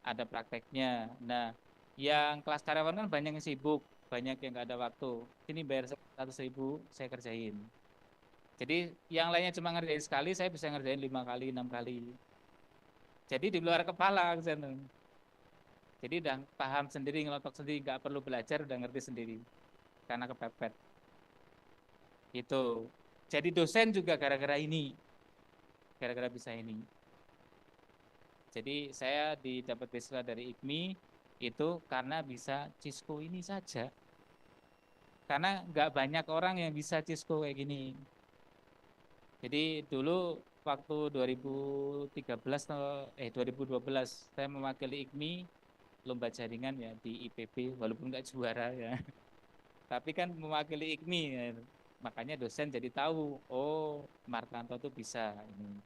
ada prakteknya. Nah, yang kelas karyawan kan banyak yang sibuk, banyak yang nggak ada waktu. Sini bayar 100.000, saya kerjain. Jadi yang lainnya cuma ngerjain sekali, saya bisa ngerjain 5 kali, 6 kali. Jadi di luar kepala, jadi udah paham sendiri, ngelotok sendiri, nggak perlu belajar, udah ngerti sendiri. Karena kepepet. Itu. Jadi dosen juga gara-gara ini, gara-gara bisa ini. Jadi saya didapat beasiswa dari IKMI itu karena bisa Cisco ini saja. Karena nggak banyak orang yang bisa Cisco kayak gini. Jadi dulu waktu 2013 atau 2012 saya mewakili IKMI lomba jaringan ya di IPB walaupun nggak juara ya. Tapi kan mewakili IKMI ya. Makanya dosen jadi tahu, oh Martanto tuh bisa ini.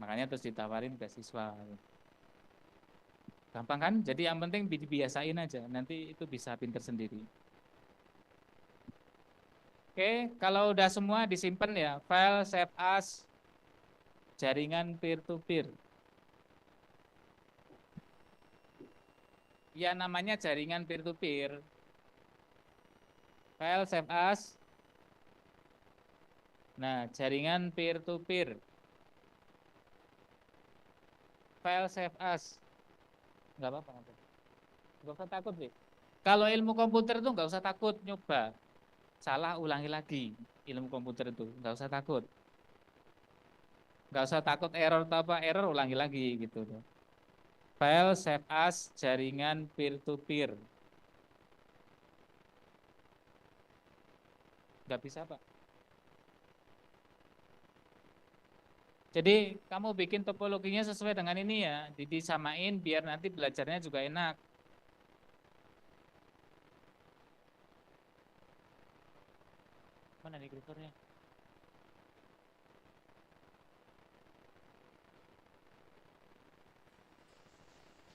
Makanya terus ditawarin beasiswa. Gampang kan? Jadi yang penting dibiasain aja, nanti itu bisa pinter sendiri. Oke, kalau udah semua disimpan ya, file save as jaringan peer to peer. Ya namanya jaringan peer to peer. File save as. Nah, jaringan peer to peer. File save as. Enggak apa-apa. Enggak usah takut, deh. Kalau ilmu komputer itu enggak usah takut nyoba. Salah ulangi lagi ilmu komputer itu, enggak usah takut. Enggak usah takut error atau apa, error ulangi lagi gitu. File save as jaringan peer to peer. Enggak bisa, Pak. Jadi kamu bikin topologinya sesuai dengan ini ya, disamain biar nanti belajarnya juga enak. Mana nih kursornya?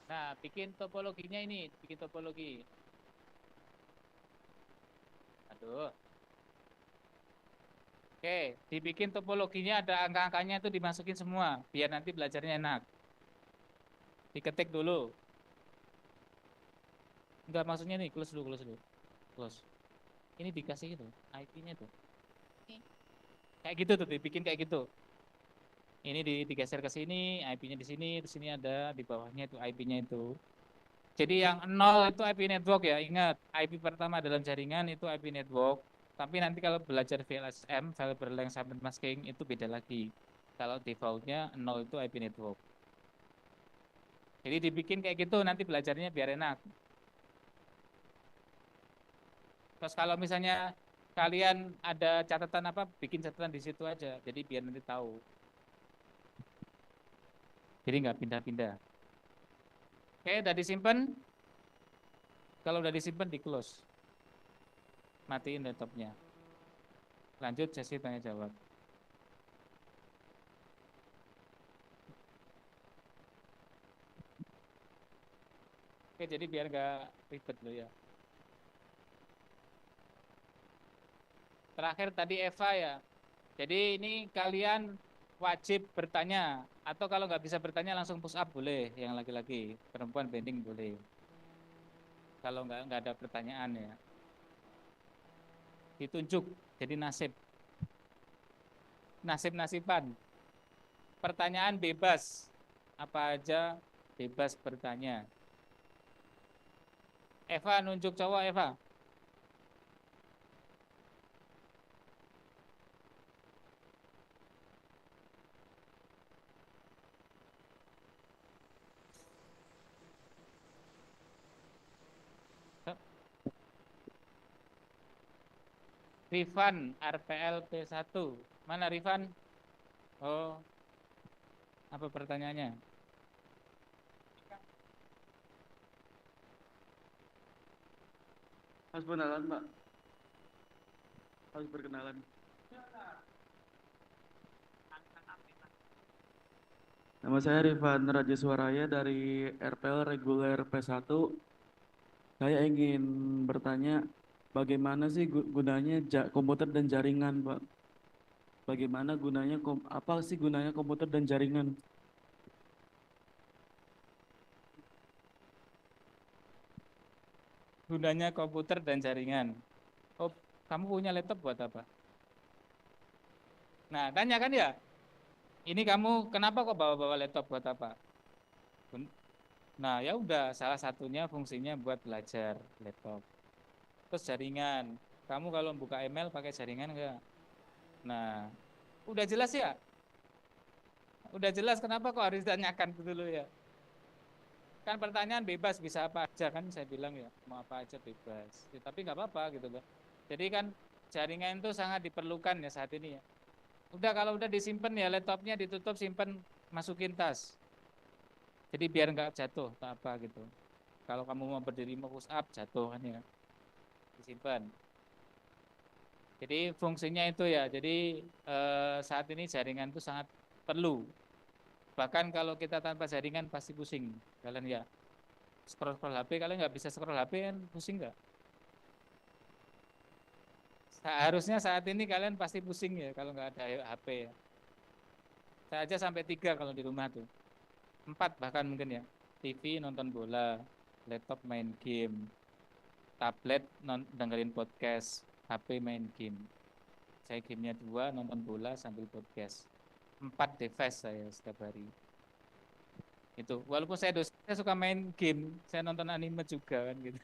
Nah, bikin topologinya ini, bikin topologi. Aduh. Oke, dibikin topologinya ada angka-angkanya itu dimasukin semua, biar nanti belajarnya enak. Diketik dulu. Enggak maksudnya nih, close dulu, close dulu. Close. Ini dikasih gitu, IP-nya tuh. Kayak gitu tuh, dibikin kayak gitu. Ini digeser ke sini, IP-nya di sini, terus sini ada di bawahnya itu IP-nya itu. Jadi yang 0 itu IP network ya, ingat IP pertama dalam jaringan itu IP network. Tapi nanti kalau belajar VLSM, variable length assignment masking itu beda lagi. Kalau defaultnya 0 itu IP network. Jadi dibikin kayak gitu nanti belajarnya biar enak. Terus kalau misalnya kalian ada catatan apa, bikin catatan di situ aja. Jadi biar nanti tahu. Jadi nggak pindah-pindah. Oke, udah disimpan. Kalau udah disimpan di close. Matiin laptopnya. Lanjut sesi tanya jawab. Oke, jadi biar nggak ribet dulu ya. Terakhir tadi Eva ya. Jadi ini kalian wajib bertanya. Atau kalau nggak bisa bertanya langsung push up boleh. Yang laki-laki. Perempuan bending boleh. Kalau nggak ada pertanyaan ya. ditunjuk jadi nasib-nasiban. Pertanyaan bebas, apa aja bebas bertanya. Eva nunjuk cowok, Eva. Rifan, RPL P1. Mana Rifan? Oh, apa pertanyaannya? Harus perkenalan, Pak. Harus perkenalan. Nama saya Rifan Rajaswaraya dari RPL Reguler P1. Saya ingin bertanya bagaimana sih gunanya komputer dan jaringan, Pak? Bagaimana gunanya, apa sih gunanya komputer dan jaringan? Gunanya komputer dan jaringan. Oh, kamu punya laptop buat apa? Nah, tanya kan ya? Ini kamu kenapa kok bawa-bawa laptop buat apa? Nah, ya udah, salah satunya fungsinya buat belajar laptop. Terus jaringan. Kamu kalau buka email pakai jaringan enggak? Nah, udah jelas ya? Udah jelas kenapa kok harus ditanyakan dulu ya? Kan pertanyaan bebas, bisa apa aja kan saya bilang ya, mau apa aja bebas. Ya, tapi nggak apa-apa gitu loh. Jadi kan jaringan itu sangat diperlukan ya saat ini ya. Udah kalau udah disimpan ya laptopnya ditutup, simpen, masukin tas. Jadi biar nggak jatuh atau apa gitu. Kalau kamu mau berdiri mau push up jatuh kan ya, disimpan. Jadi fungsinya itu ya. Jadi saat ini jaringan itu sangat perlu. Bahkan kalau kita tanpa jaringan pasti pusing. Kalian ya scroll HP, kalian nggak bisa scroll HP kan pusing nggak? Harusnya saat ini kalian pasti pusing ya kalau nggak ada HP ya. Saya aja sampai 3 kalau di rumah tuh. 4 bahkan mungkin ya. TV nonton bola, laptop main game, tablet dengerin podcast, HP main game. Saya gamenya 2, nonton bola sambil podcast. 4 device saya setiap hari. Itu walaupun saya suka main game, saya nonton anime juga kan gitu.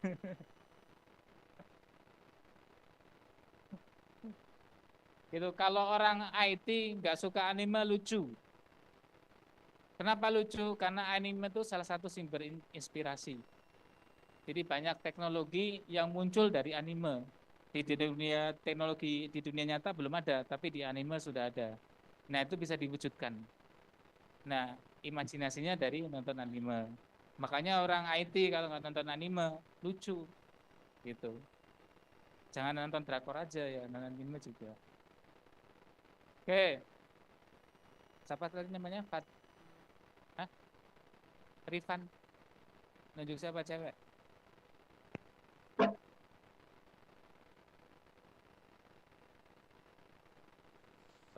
Gitu. Kalau orang IT nggak suka anime lucu. Kenapa lucu? Karena anime itu salah satu sumber inspirasi. Jadi banyak teknologi yang muncul dari anime. Di dunia teknologi di dunia nyata belum ada, tapi di anime sudah ada. Nah, itu bisa diwujudkan. Nah, imajinasinya dari nonton anime. Makanya orang IT kalau nggak nonton anime lucu gitu. Jangan nonton drakor aja ya, nonton anime juga. Oke. Siapa tadi namanya? Hah? Rifan. Nunjuk siapa cewek?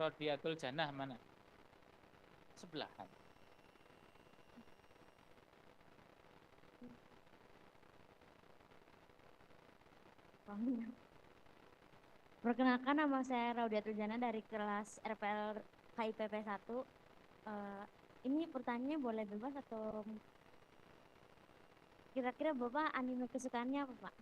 Rodiatul Janah mana? Sebelahan. Perkenalkan, nama saya Raudiatul Jana dari kelas RPL KIPP 1. Ini pertanyaannya boleh bebas atau kira-kira Bapak anime kesukaannya apa, Pak?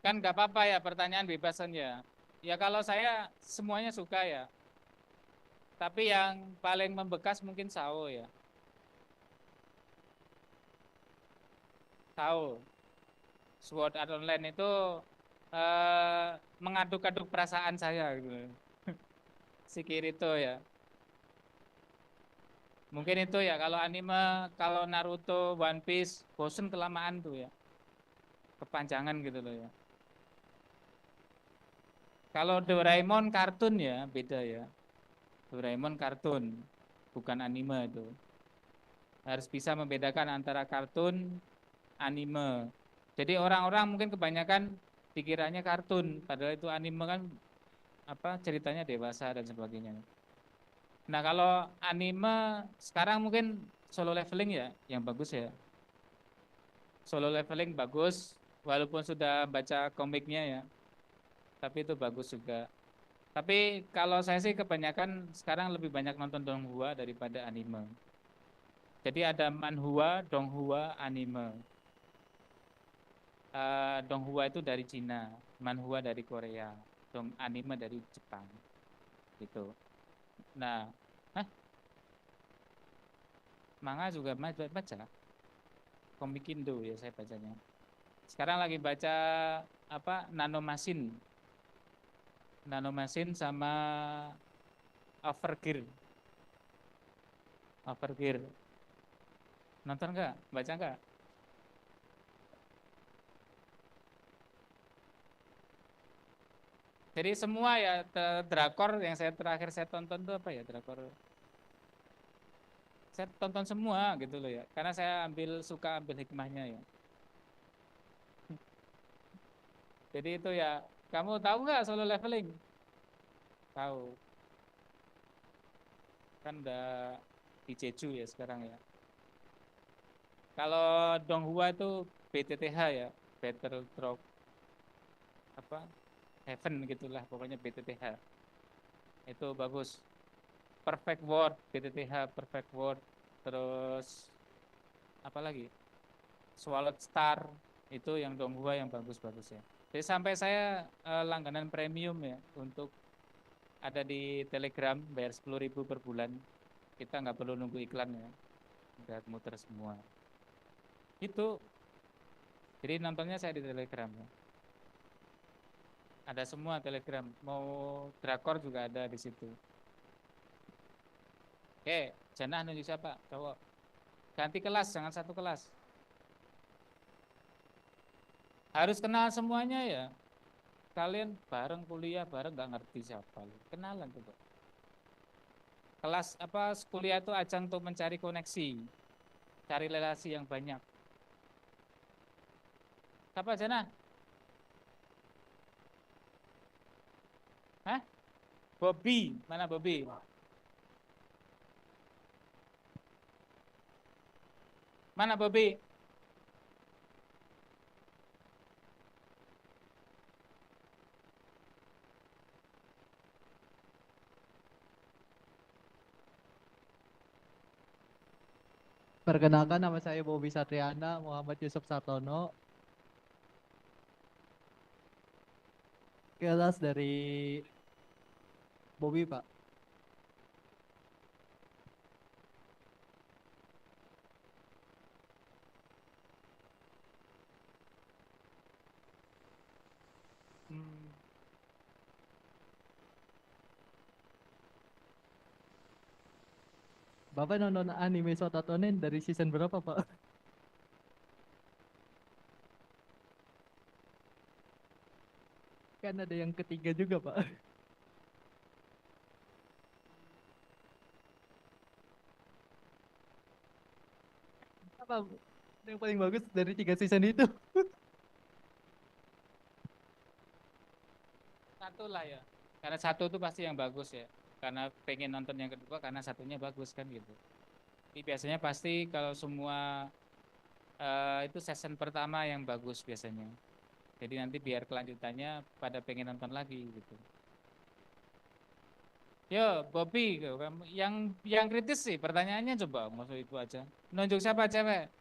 Kan nggak apa-apa ya pertanyaan bebasan ya. Ya kalau saya semuanya suka ya. Tapi yang paling membekas mungkin Sao ya. Sao. Sword Art Online itu mengaduk-aduk perasaan saya gitu. Si Kirito ya. Mungkin itu ya kalau anime, kalau Naruto, One Piece, bosen kelamaan tuh ya. Kepanjangan gitu loh ya. Kalau Doraemon kartun ya, beda ya. Doraemon kartun, bukan anime itu. Harus bisa membedakan antara kartun, anime. Jadi orang-orang mungkin kebanyakan pikirannya kartun, padahal itu anime kan apa ceritanya dewasa dan sebagainya. Nah, kalau anime sekarang mungkin solo leveling ya, yang bagus ya. Solo leveling bagus, walaupun sudah baca komiknya ya, tapi itu bagus juga. Tapi kalau saya sih kebanyakan sekarang lebih banyak nonton donghua daripada anime. Jadi ada manhwa, donghua, anime. Donghua itu dari Cina, manhwa dari Korea, anime dari Jepang, gitu. Nah, manga juga baca, komik Indo ya saya bacanya. Sekarang lagi baca apa Nanomasin sama Overgear. Nonton nggak? Baca nggak? Jadi semua ya drakor yang terakhir saya tonton tuh apa ya, drakor. Saya tonton semua gitu loh ya, karena saya suka ambil hikmahnya ya. Jadi itu ya, kamu tahu nggak Solo Leveling? Tahu. Kan udah di Jeju ya sekarang ya. Kalau Donghua itu BTTH ya, Battle Drop apa Heaven gitulah pokoknya BTTH. Itu bagus. Perfect World, BTTH Perfect World. Terus apa lagi? Swallowed Star itu yang Donghua yang bagus-bagus ya. Jadi sampai saya langganan premium ya untuk ada di Telegram, bayar 10.000 per bulan. Kita nggak perlu nunggu iklan ya, udah muter semua. Itu. Jadi nontonnya saya di Telegram ya. Ada semua Telegram, mau drakor juga ada di situ. Oke, Janah nunjuk siapa? Cowok. Ganti kelas, jangan satu kelas. Harus kenal semuanya ya. Kalian bareng kuliah bareng nggak ngerti siapa, kenalan coba. Kelas apa kuliah itu ajang untuk mencari koneksi, cari relasi yang banyak. Siapa Janah? Hah? Bobby, mana Bobby? Mana Bobby? Perkenalkan, nama saya Bobby Satriana, Muhammad Yusuf Sartono. Kelas dari Bobby, Pak. Bapak nonton anime Shotatonen dari season berapa, Pak? Kan ada yang ketiga juga, Pak. Apa yang paling bagus dari 3 season itu? Satu lah ya. Karena satu itu pasti yang bagus ya. Karena pengen nonton yang kedua karena satunya bagus kan gitu. Jadi biasanya pasti kalau semua itu season pertama yang bagus biasanya. Jadi nanti biar kelanjutannya pada pengen nonton lagi gitu. Yo, Bobby, kamu yang kritis sih pertanyaannya coba maksud itu aja. Nunjuk siapa cewek?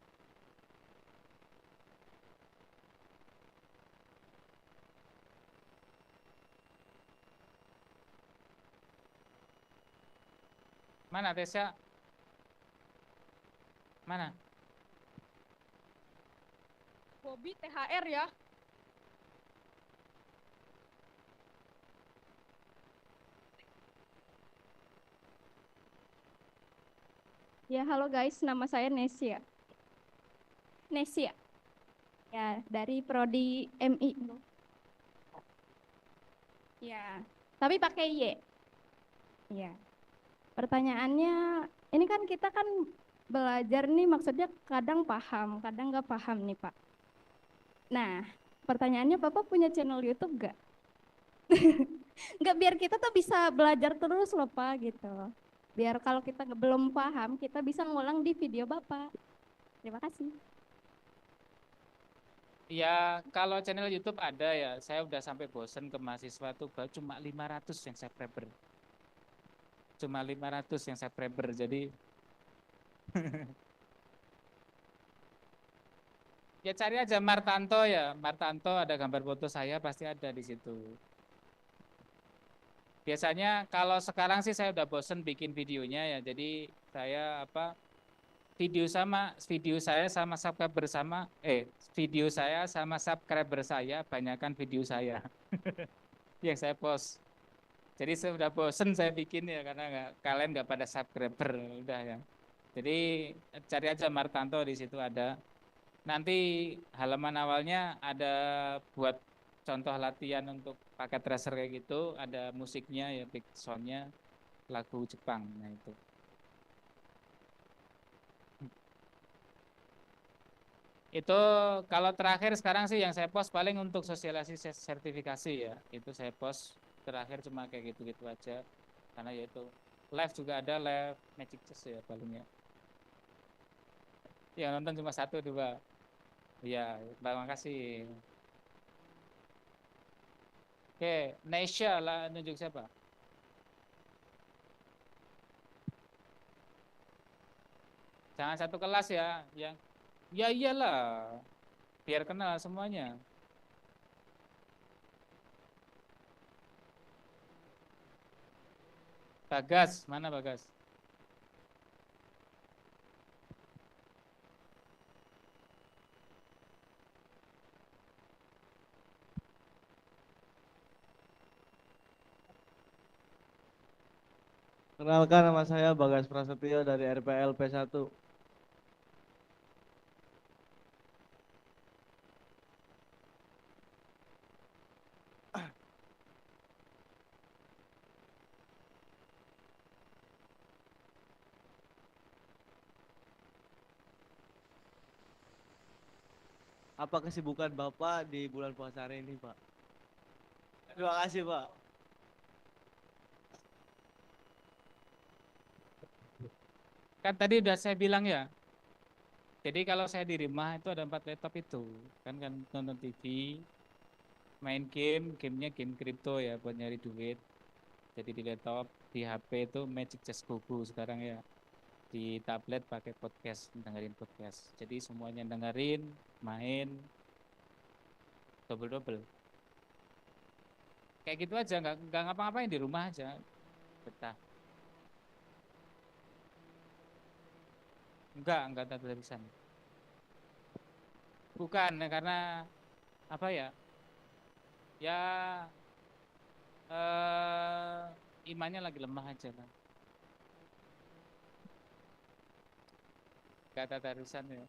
Mana Tesya? Mana? Bobby THR ya. Ya, halo guys, nama saya Nesia. Ya, dari prodi MI. Ya, tapi pakai Y. Ya. Pertanyaannya, ini kan kita kan belajar nih maksudnya kadang paham, kadang nggak paham nih Pak. Nah, pertanyaannya Bapak punya channel YouTube nggak? Nggak, biar kita tuh bisa belajar terus loh Pak gitu. Biar kalau kita belum paham, kita bisa ngulang di video Bapak. Terima kasih. Ya, kalau channel YouTube ada ya, saya udah sampai bosen ke mahasiswa tuh cuma 500 yang subscriber. Cuma 500 yang subscriber. Jadi ya cari aja Martanto ya. Martanto ada gambar foto saya pasti ada di situ. Biasanya kalau sekarang sih saya udah bosen bikin videonya ya. Jadi saya video saya sama subscriber video saya sama subscriber saya banyakkan video saya yang saya post. Jadi saya udah bosen saya bikin ya karena kalian nggak pada subscriber udah ya. Jadi cari aja Martanto di situ ada. Nanti halaman awalnya ada buat contoh latihan untuk pakai tracer kayak gitu, ada musiknya ya, big soundnya lagu Jepang. Nah itu. Itu kalau terakhir sekarang sih yang saya post paling untuk sosialisasi sertifikasi ya. Itu saya post terakhir cuma kayak gitu-gitu aja. Karena ya itu live juga ada live Magic Chess ya paling ya. Yang nonton cuma 1-2. Iya, terima kasih. Oke, Nesha lah nunjuk siapa? Jangan satu kelas ya, yang ya iyalah, biar kenal semuanya. Bagas, mana Bagas? Kenalkan, nama saya Bagas Prasetyo dari RPL P1. Apa kesibukan Bapak di bulan puasa hari ini, Pak? Terima kasih, Pak. Kan tadi udah saya bilang ya. Jadi kalau saya di rumah itu ada 4 laptop itu. Kan nonton TV, main gamenya game kripto ya buat nyari duit. Jadi di laptop, di HP itu Magic Chess Go sekarang ya. Di tablet pakai podcast, dengerin podcast. Jadi semuanya dengerin, main, double. Kayak gitu aja, nggak ngapa-ngapain di rumah aja, betah. Enggak ada tulisan. Bukan, karena apa ya? Ya imannya lagi lemah aja kan. Gak ada tarusan ya.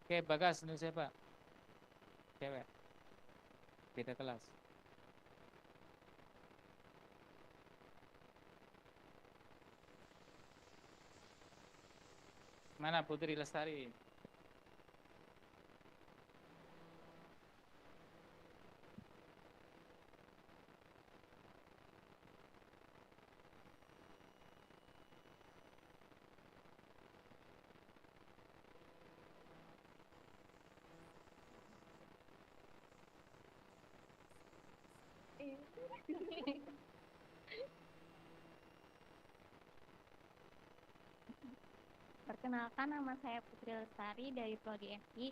Oke, Bagas, ini siapa? Cewek. Beda kelas. Mana Putri Lestari? Perkenalkan, nama saya Putri Lestari dari Prodi FI.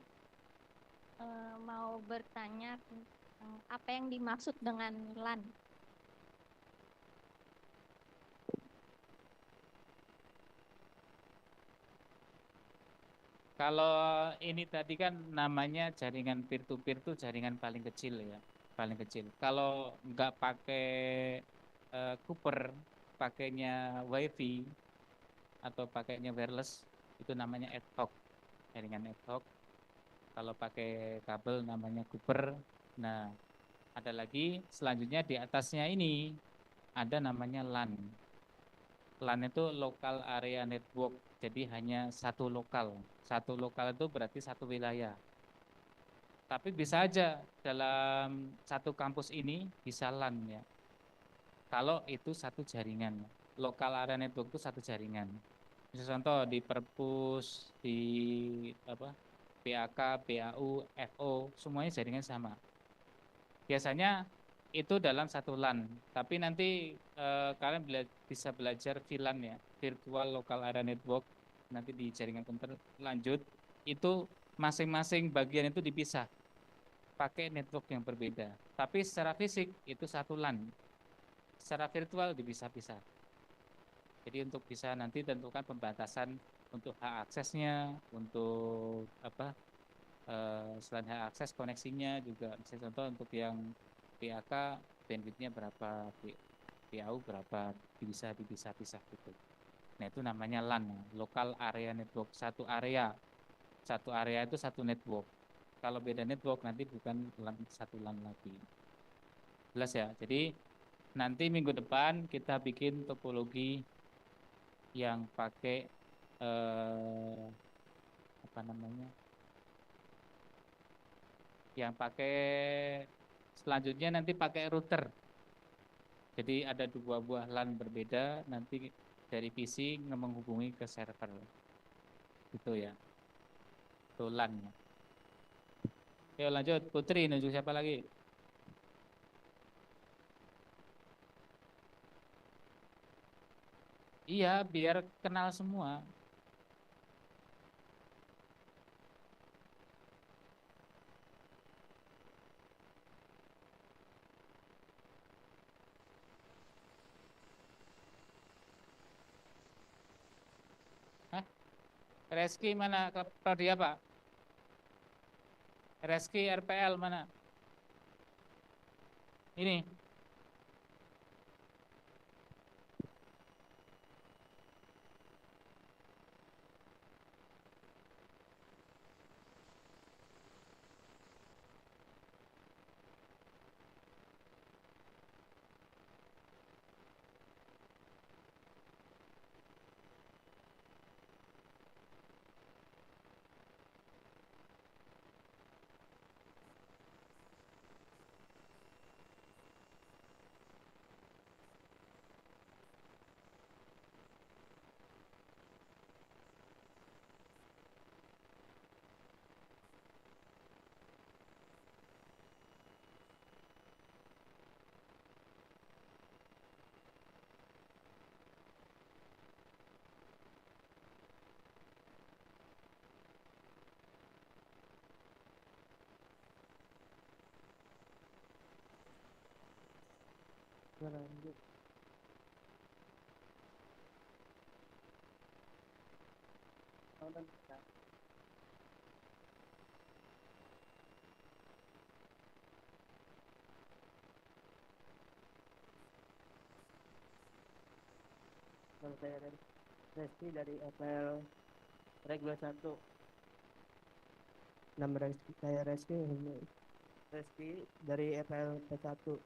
Mau bertanya tentang apa yang dimaksud dengan LAN. Kalau ini tadi kan namanya jaringan peer to peer tuh jaringan paling kecil ya, paling kecil. Kalau nggak pakai Cooper, pakainya WiFi atau pakainya wireless, itu namanya ad hoc, jaringan ad hoc. Kalau pakai kabel namanya Cooper. Nah, ada lagi selanjutnya di atasnya ini ada namanya LAN. LAN itu local area network, jadi hanya satu lokal. Satu lokal itu berarti satu wilayah. Tapi bisa aja dalam satu kampus ini bisa LAN ya. kalau itu satu jaringan. Local area network itu satu jaringan. Misal contoh di perpus, di apa, PAK, PAU, FO, semuanya jaringan sama. Biasanya itu dalam satu LAN, tapi nanti kalian bisa belajar VLAN ya, Virtual Local Area Network, nanti di jaringan komputer lanjut, itu masing-masing bagian itu dipisah, pakai network yang berbeda. Tapi secara fisik itu satu LAN, secara virtual dipisah-pisah. Jadi untuk bisa nanti tentukan pembatasan untuk hak aksesnya, untuk apa, selain hak akses koneksinya juga bisa contoh untuk yang PAK bandwidthnya berapa, PAU berapa, bisa dipisah-pisah gitu. Nah itu namanya LAN, Local Area Network. Satu area itu satu network. Kalau beda network nanti bukan LAN, satu LAN lagi. Jelas ya. Jadi nanti minggu depan kita bikin topologi yang pakai apa namanya? Yang pakai selanjutnya nanti pakai router. Jadi ada dua buah LAN berbeda, nanti dari PC menghubungi ke server. Gitu ya. Itu LAN. Yuk lanjut, Putri nunjuk siapa lagi? Iya, biar kenal semua. Hah? Reski mana? Prodi apa? Reski RPL mana? Ini. Nama saya Reski dari FL Regular 1. Nama saya Reski dari FL P1.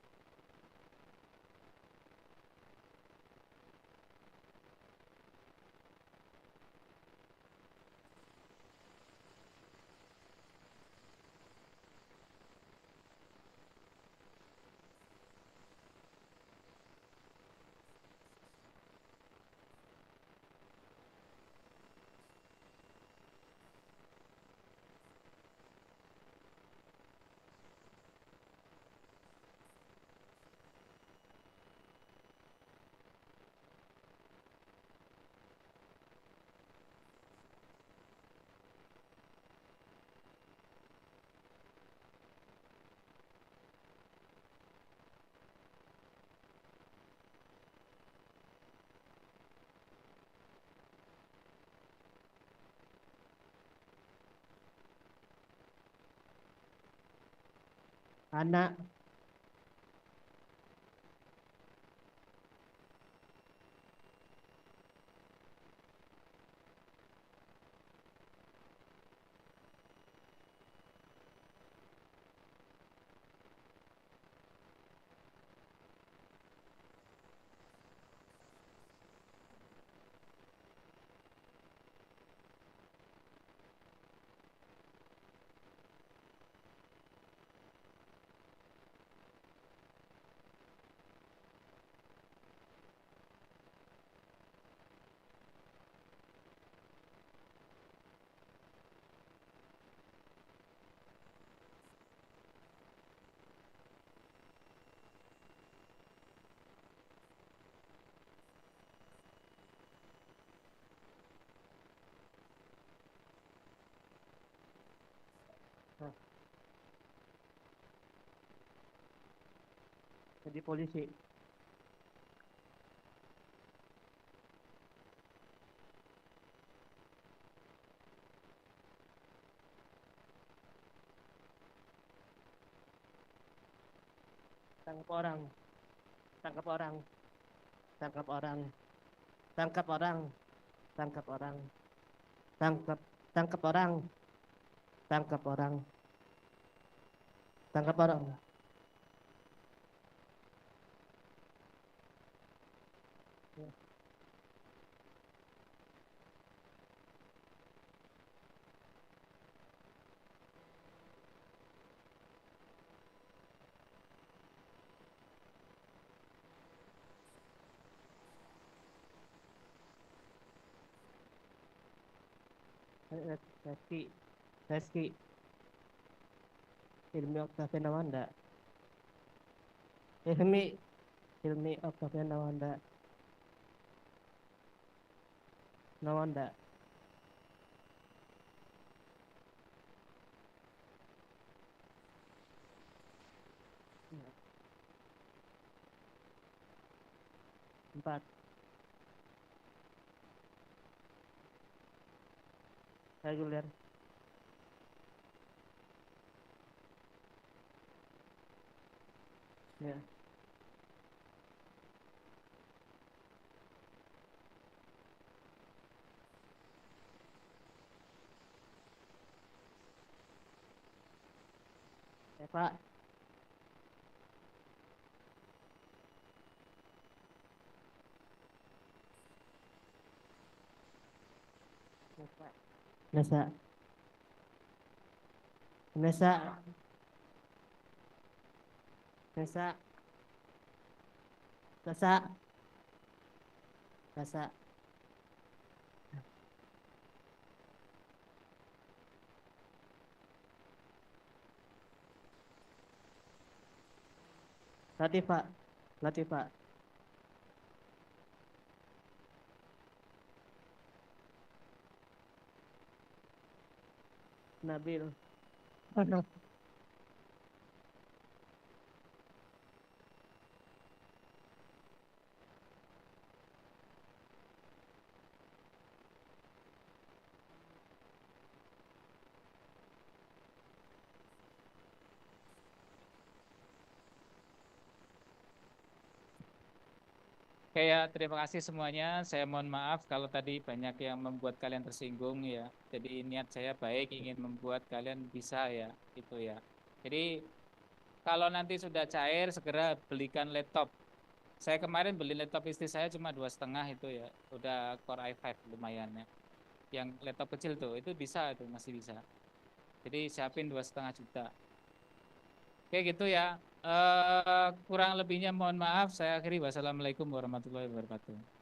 Anak. Nah, jadi polisi. Tangkap orang, tangkap orang, tangkap orang, tangkap orang, tangkap orang, tangkap, tangkap orang, tangkap orang, tangkap orang. Reski, Reski, Hilmi Octavian Nawanda, Hilmi Octavian Nawanda, Nawanda. Empat. Reguler. Ya. Ya, Pak. Nesa. Nesa. Nesa. Nesa. Nesa. Latifah. Latifah. Nabil. Oke ya, terima kasih semuanya. Saya mohon maaf kalau tadi banyak yang membuat kalian tersinggung ya. Jadi niat saya baik ingin membuat kalian bisa ya, itu ya. Jadi kalau nanti sudah cair segera belikan laptop. Saya kemarin beli laptop istri saya cuma 2,5 itu ya. Udah Core i5 lumayan ya. Yang laptop kecil tuh itu bisa itu masih bisa. Jadi siapin 2,5 juta. Oke gitu ya. Kurang lebihnya mohon maaf. Saya akhiri. Wassalamualaikum warahmatullahi wabarakatuh.